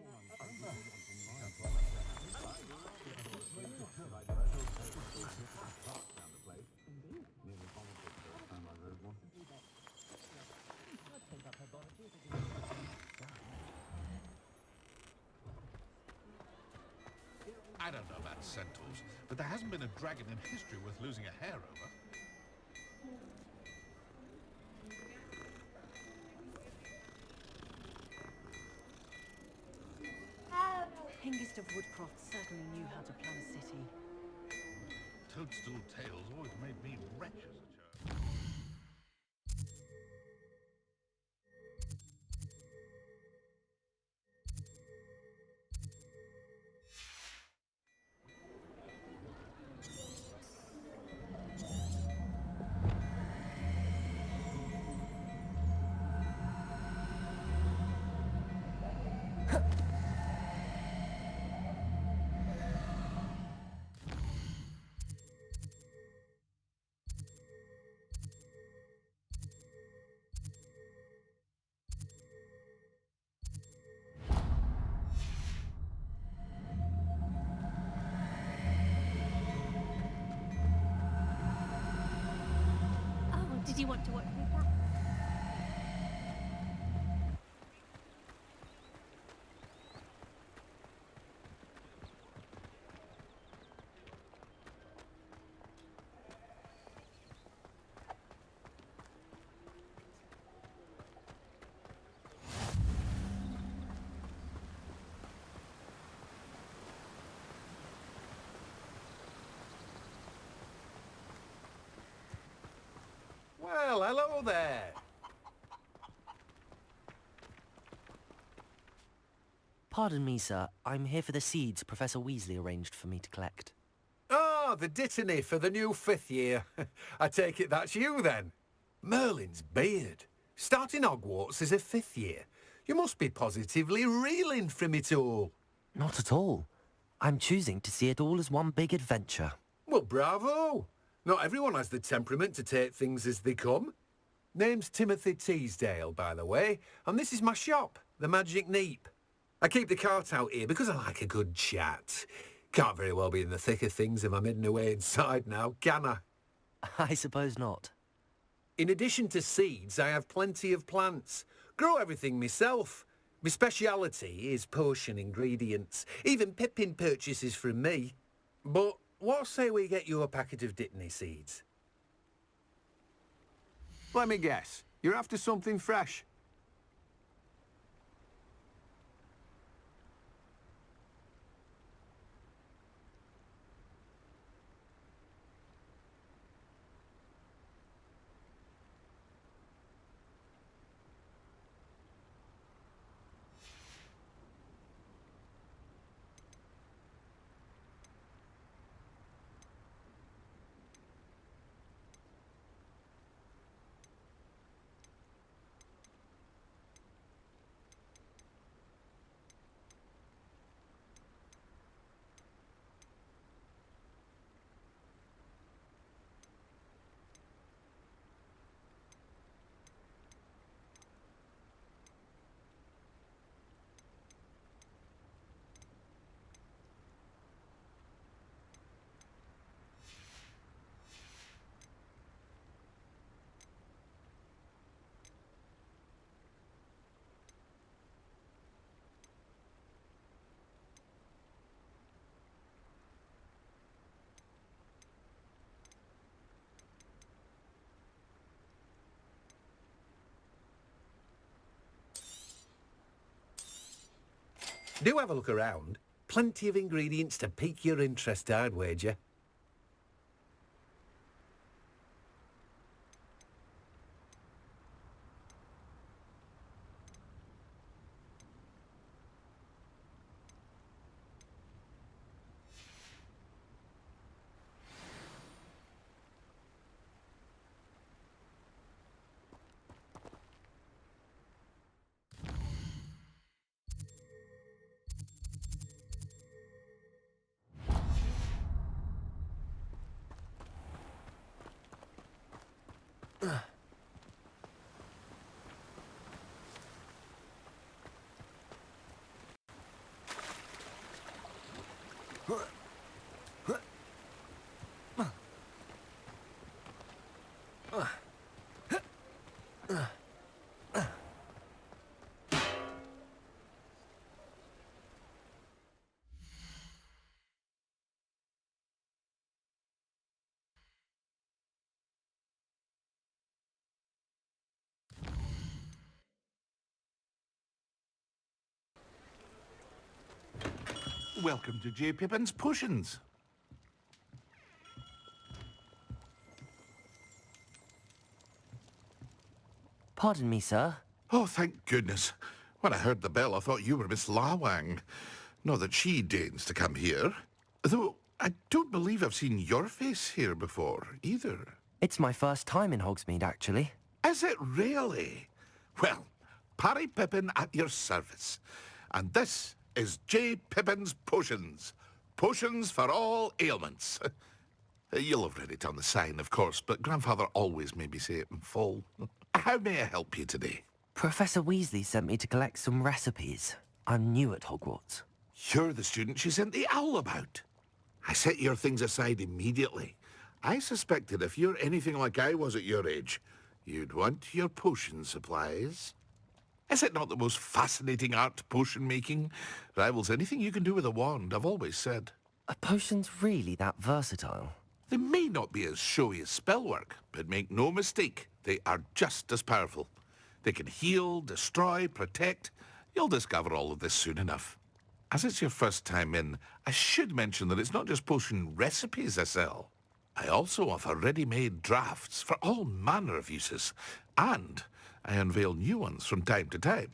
I don't know about centaurs, but there hasn't been a dragon in history worth losing a hair over. Hengist of Woodcroft certainly knew how to plan a city. Toadstool tales always made me wretch as a child. Oh, did you want to watch me back? Well, hello there. Pardon me, sir. I'm here for the seeds Professor Weasley arranged for me to collect. Ah, the dittany for the new 5th year. I take it that's you then. Merlin's beard. Starting Hogwarts as a 5th year. You must be positively reeling from it all. Not at all. I'm choosing to see it all as one big adventure. Well, bravo. Not everyone has the temperament to take things as they come. Name's Timothy Teasdale, by the way, and this is my shop, the Magic Neep. I keep the cart out here because I like a good chat. Can't very well be in the thick of things if I'm hidden away inside now, can I? I suppose not. In addition to seeds, I have plenty of plants. Grow everything myself. My speciality is potion ingredients. Even Pippin purchases from me. But what say we get you a packet of Dittany seeds? Let me guess. You're after something fresh. Do have a look around. Plenty of ingredients to pique your interest, I'd wager. Welcome to J. Pippin's Potions. Pardon me, sir. Oh, thank goodness. When I heard the bell, I thought you were Miss Lawang. Not that she deigns to come here. Though I don't believe I've seen your face here before, either. It's my first time in Hogsmeade, actually. Is it really? Well, Parry Pippin at your service. And this is J. Pippin's Potions. Potions for all ailments. You'll have read it on the sign, of course, but Grandfather always made me say it in full. How may I help you today? Professor Weasley sent me to collect some recipes. I'm new at Hogwarts. You're the student she sent the owl about. I set your things aside immediately. I suspected if you're anything like I was at your age, you'd want your potion supplies. Is it not the most fascinating art, potion making? Rivals anything you can do with a wand, I've always said. Are potions really that versatile? They may not be as showy as spellwork, but make no mistake, they are just as powerful. They can heal, destroy, protect. You'll discover all of this soon enough. As it's your first time in, I should mention that it's not just potion recipes I sell. I also offer ready-made drafts for all manner of uses, and I unveil new ones from time to time.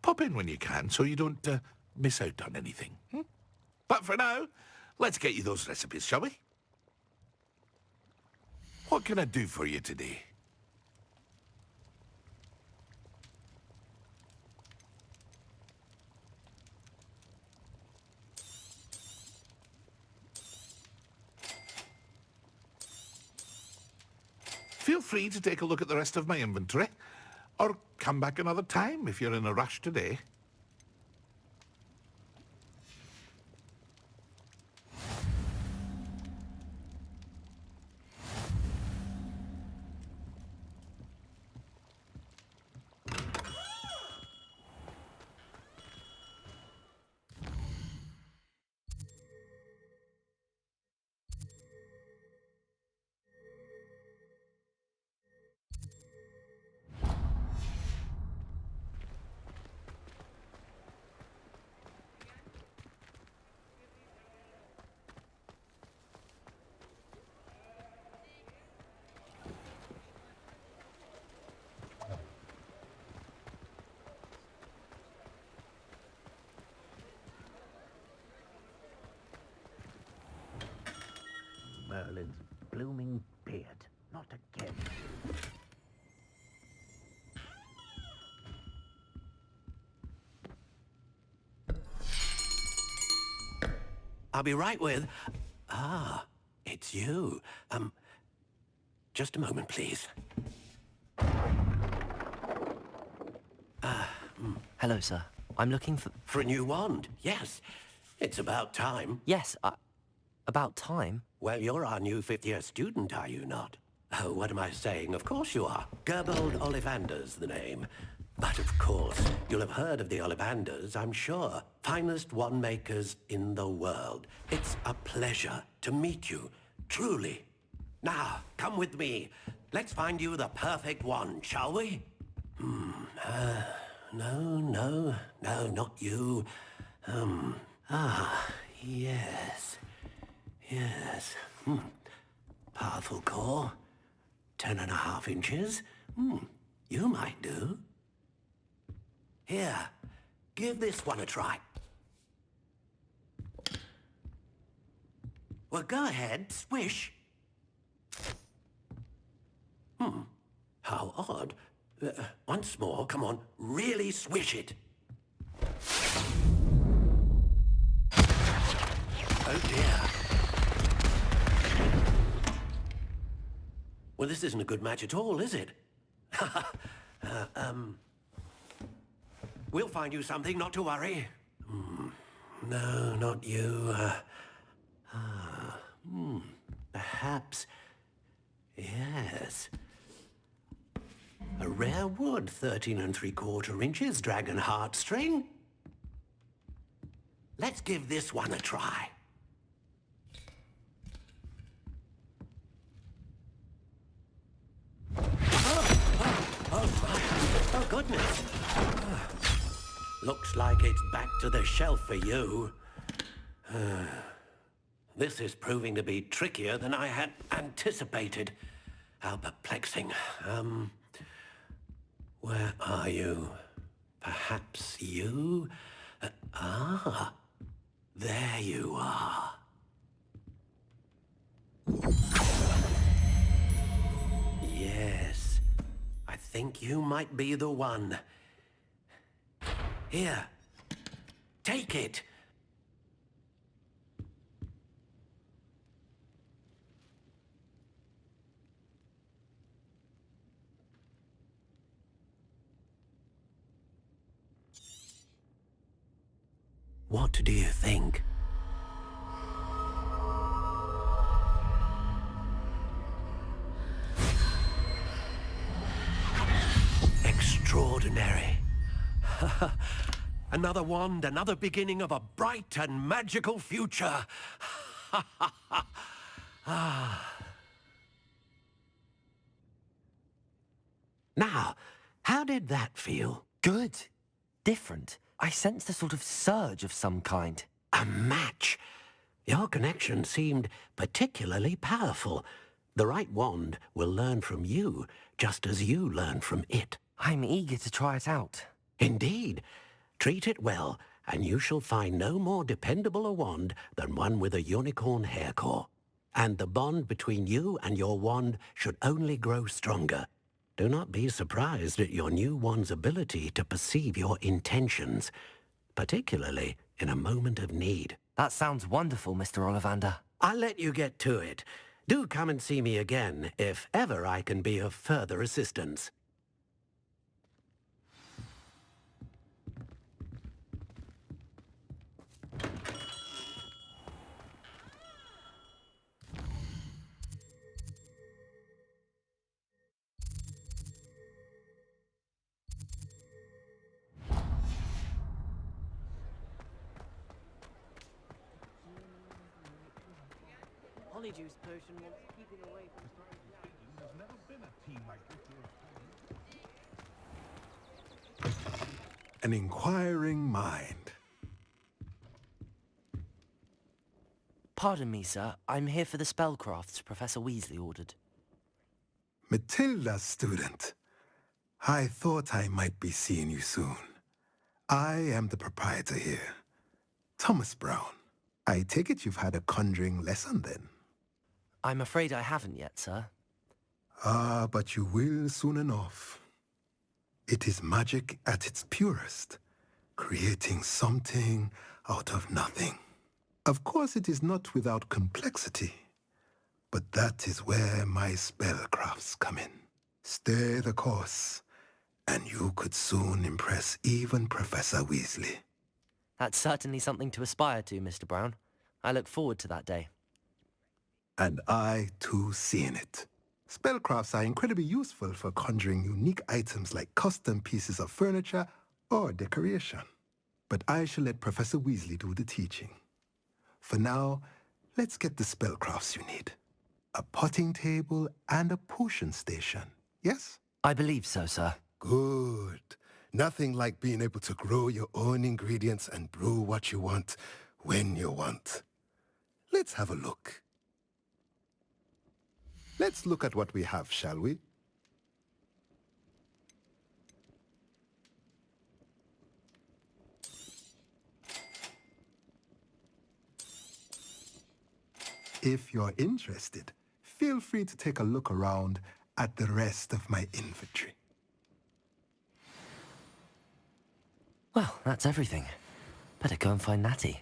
Pop in when you can so you don't miss out on anything. But for now, let's get you those recipes, shall we? What can I do for you today? Feel free to take a look at the rest of my inventory, or come back another time if you're in a rush today. Merlin's blooming beard. Not again. I'll be right with... Ah, it's you. Just a moment, please. Hello, sir. I'm looking for... For a new wand, yes. It's about time. Yes, about time? Well, you're our new fifth-year student, are you not? Oh, what am I saying? Of course you are. Gerbold Ollivander's the name. But of course, you'll have heard of the Ollivanders, I'm sure. Finest wand makers in the world. It's a pleasure to meet you, truly. Now, come with me. Let's find you the perfect wand, shall we? No, not you. Yes. Yes. Powerful core. 10.5 inches. You might do. Here, give this one a try. Well, go ahead, swish. How odd. Once more, come on, really swish it. Oh dear. Well, this isn't a good match at all, is it? We'll find you something, not to worry. No, not you. Perhaps... Yes. A rare wood, 13 3/4 inches, dragon heartstring. Let's give this one a try. Oh, goodness. Looks like it's back to the shelf for you. This is proving to be trickier than I had anticipated. How perplexing. Where are you? Perhaps you? There you are. Yes, I think you might be the one. Here, take it. What do you think? Extraordinary. Another wand, another beginning of a bright and magical future. Now, how did that feel? Good. Different. I sensed a sort of surge of some kind. A match. Your connection seemed particularly powerful. The right wand will learn from you, just as you learn from it. I'm eager to try it out. Indeed. Treat it well, and you shall find no more dependable a wand than one with a unicorn hair core. And the bond between you and your wand should only grow stronger. Do not be surprised at your new wand's ability to perceive your intentions, particularly in a moment of need. That sounds wonderful, Mr. Ollivander. I'll let you get to it. Do come and see me again if ever I can be of further assistance. Juice potion wants keeping away from... There's never been a team like this. An inquiring mind. Pardon me, sir. I'm here for the spellcrafts Professor Weasley ordered. Matilda's student. I thought I might be seeing you soon. I am the proprietor here, Thomas Brown. I take it you've had a conjuring lesson then? I'm afraid I haven't yet, sir. But you will soon enough. It is magic at its purest, creating something out of nothing. Of course, it is not without complexity, but that is where my spellcrafts come in. Stay the course, and you could soon impress even Professor Weasley. That's certainly something to aspire to, Mr. Brown. I look forward to that day. And I, too, seeing it. Spellcrafts are incredibly useful for conjuring unique items like custom pieces of furniture or decoration. But I shall let Professor Weasley do the teaching. For now, let's get the spellcrafts you need. A potting table and a potion station, yes? I believe so, sir. Good. Nothing like being able to grow your own ingredients and brew what you want when you want. Let's have a look. Let's look at what we have, shall we? If you're interested, feel free to take a look around at the rest of my inventory. Well, that's everything. Better go and find Natty.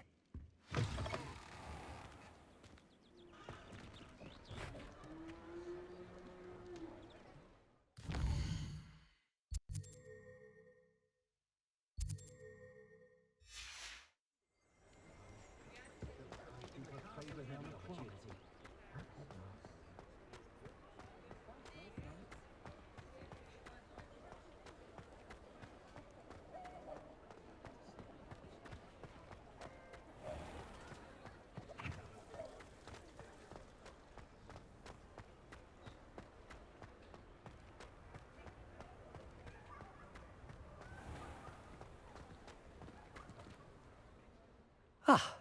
Ah,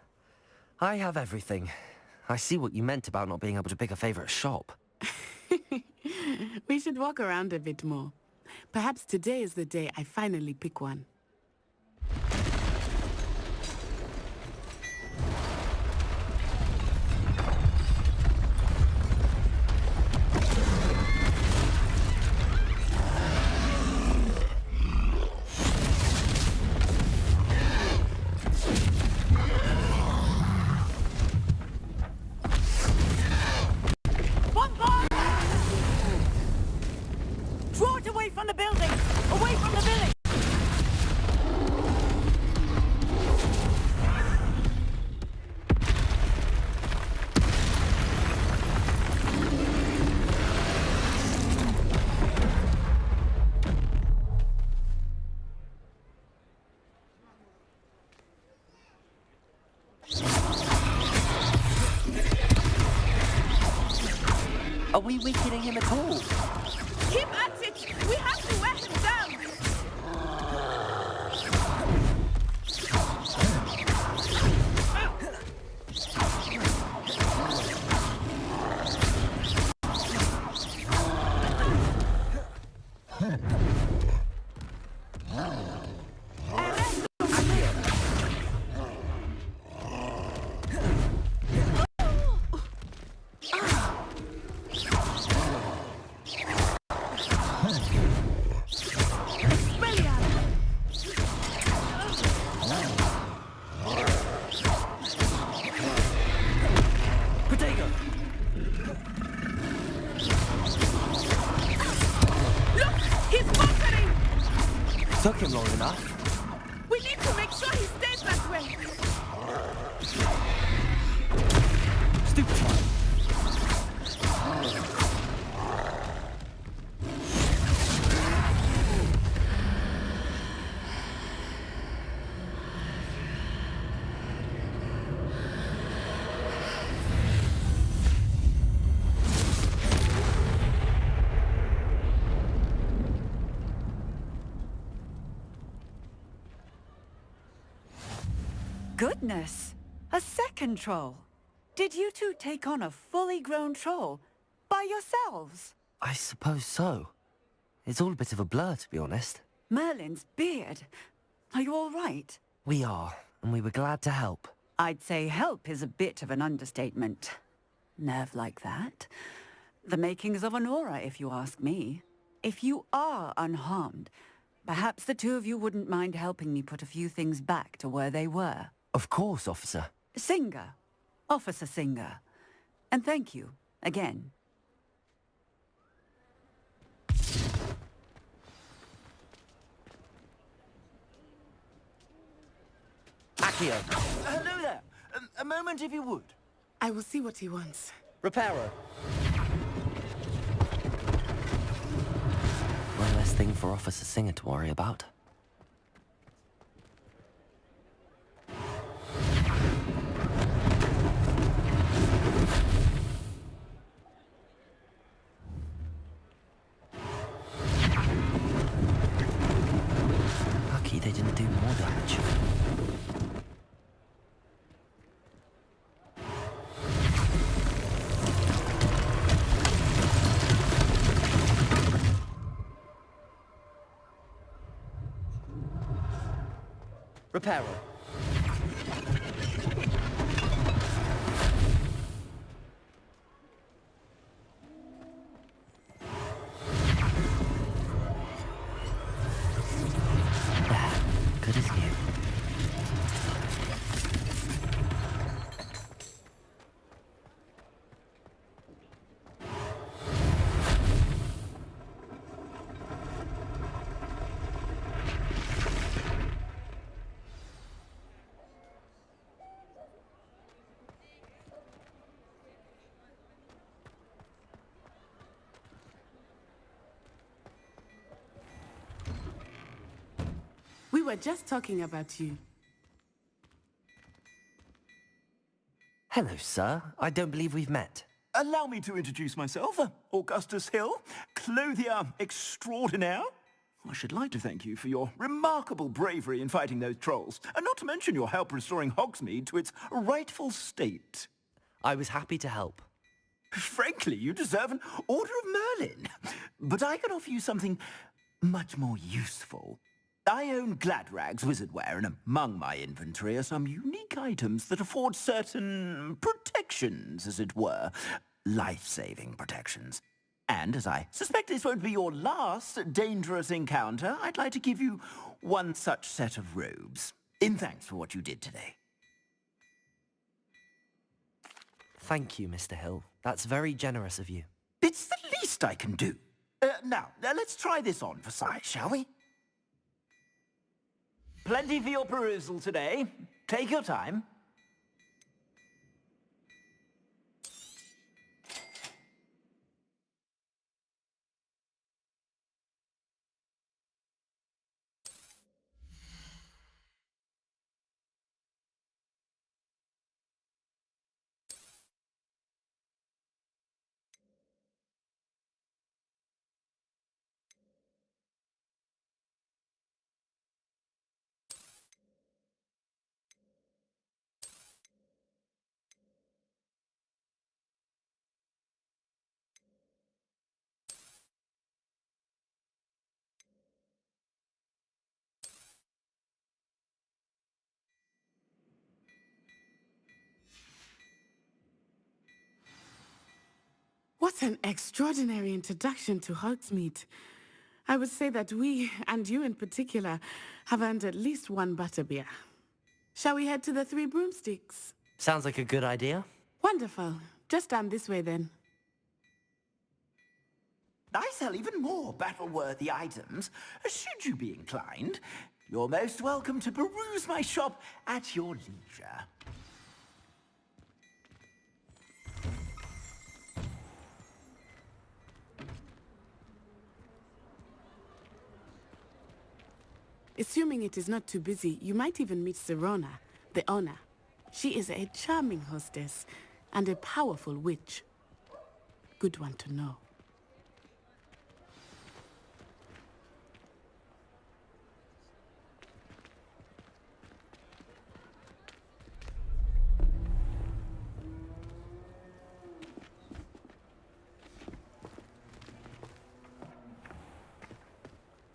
I have everything. I see what you meant about not being able to pick a favorite shop. We should walk around a bit more. Perhaps today is the day I finally pick one. Draw it away from the building! Away from the village! Are we weakening him at all? Keep at it! We have to wear him down! Took him long enough. We need to make sure he stays that way. Stupid one. Goodness! A second troll! Did you two take on a fully grown troll? By yourselves? I suppose so. It's all a bit of a blur, to be honest. Merlin's beard. Are you all right? We are, and we were glad to help. I'd say help is a bit of an understatement. Nerve like that. The makings of an aura, if you ask me. If you are unharmed, perhaps the two of you wouldn't mind helping me put a few things back to where they were. Of course, officer. Singer. Officer Singer. And thank you, again. Accio. Hello there. A moment if you would. I will see what he wants. Reparo. One less thing for Officer Singer to worry about. Repair her. Good as new. We were just talking about you. Hello, sir. I don't believe we've met. Allow me to introduce myself, Augustus Hill, clothier extraordinaire. I should like to thank you for your remarkable bravery in fighting those trolls, and not to mention your help restoring Hogsmeade to its rightful state. I was happy to help. Frankly, you deserve an Order of Merlin. But I can offer you something much more useful. I own Gladrag's wizardware, and among my inventory are some unique items that afford certain protections, as it were. Life-saving protections. And as I suspect this won't be your last dangerous encounter, I'd like to give you one such set of robes, in thanks for what you did today. Thank you, Mr. Hill. That's very generous of you. It's the least I can do. Now, let's try this on for size, shall we? Plenty for your perusal today. Take your time. What an extraordinary introduction to Hogsmeade. I would say that we, and you in particular, have earned at least one butterbeer. Shall we head to the Three Broomsticks? Sounds like a good idea. Wonderful. Just down this way then. I sell even more battle-worthy items. Should you be inclined, you're most welcome to peruse my shop at your leisure. Assuming it is not too busy, you might even meet Serona, the owner. She is a charming hostess and a powerful witch. Good one to know.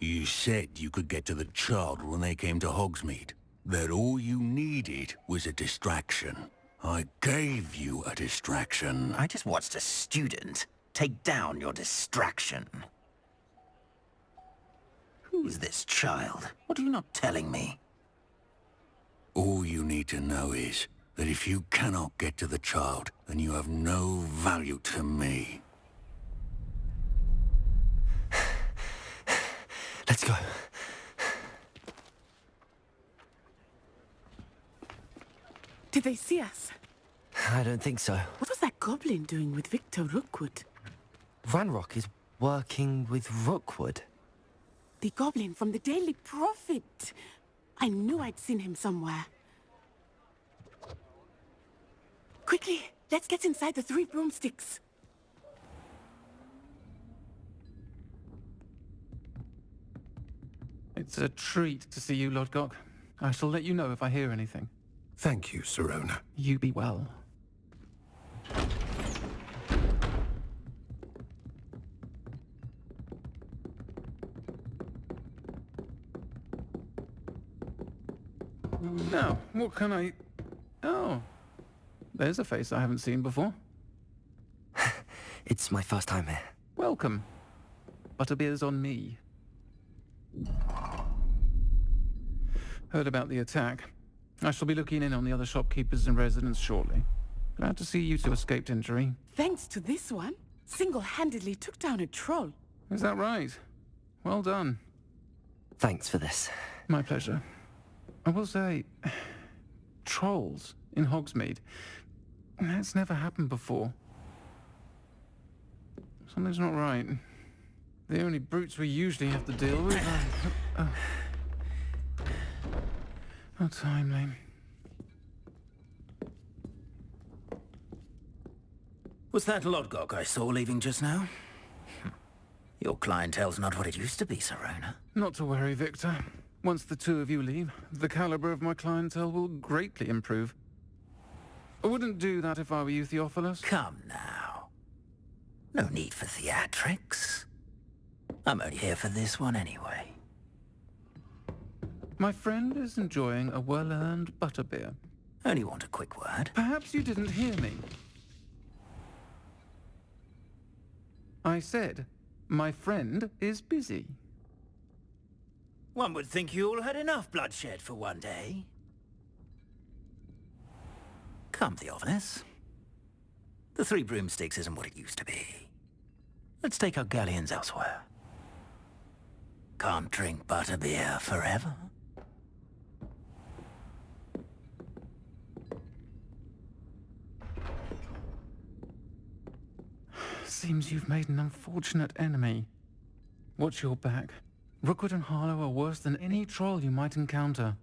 You said you could get to the child when they came to Hogsmeade. That all you needed was a distraction. I gave you a distraction. I just watched a student take down your distraction. Who is this child? What are you not telling me? All you need to know is that if you cannot get to the child, then you have no value to me. Let's go. Did they see us? I don't think so. What was that goblin doing with Victor Rookwood? Ranrock is working with Rookwood. The goblin from the Daily Prophet. I knew I'd seen him somewhere. Quickly, let's get inside the Three Broomsticks. It's a treat to see you, Lodgok. I shall let you know if I hear anything. Thank you, Serona. You be well. Now, what can I... Oh, there's a face I haven't seen before. It's my first time here. Welcome. Butterbeer's on me. Heard about the attack. I shall be looking in on the other shopkeepers and residents shortly. Glad to see you two escaped injury. Thanks to this one, single-handedly took down a troll. Is that right? Well done. Thanks for this. My pleasure. I will say, trolls in Hogsmeade. That's never happened before. Something's not right. The only brutes we usually have to deal with are... How timely. Was that Lodgok I saw leaving just now? Your clientele's not what it used to be, Serona. Not to worry, Victor. Once the two of you leave, the caliber of my clientele will greatly improve. I wouldn't do that if I were you, Theophilus. Come now. No need for theatrics. I'm only here for this one anyway. My friend is enjoying a well-earned butterbeer. Only want a quick word. Perhaps you didn't hear me. I said, my friend is busy. One would think you all had enough bloodshed for one day. Come, Theophilus. The Three Broomsticks isn't what it used to be. Let's take our galleons elsewhere. Can't drink butterbeer forever. Seems you've made an unfortunate enemy. Watch your back. Rookwood and Harlow are worse than any troll you might encounter.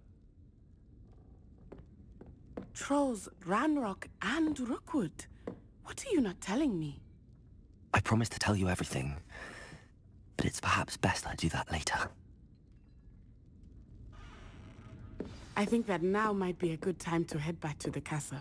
Trolls, Ranrock, and Rookwood. What are you not telling me? I promised to tell you everything, but it's perhaps best I do that later. I think that now might be a good time to head back to the castle.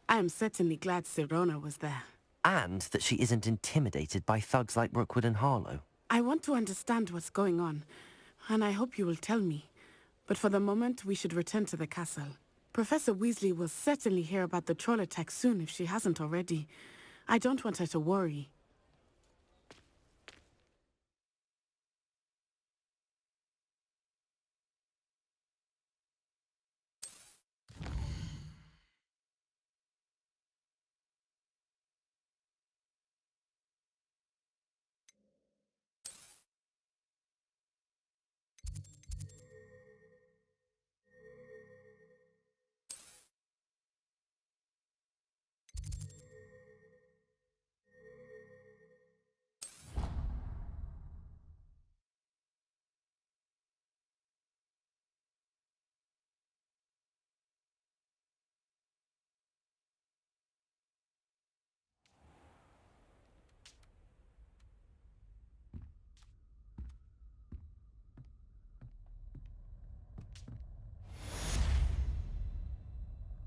I am certainly glad Serona was there. And that she isn't intimidated by thugs like Rookwood and Harlow. I want to understand what's going on, and I hope you will tell me. But for the moment, we should return to the castle. Professor Weasley will certainly hear about the troll attack soon if she hasn't already. I don't want her to worry.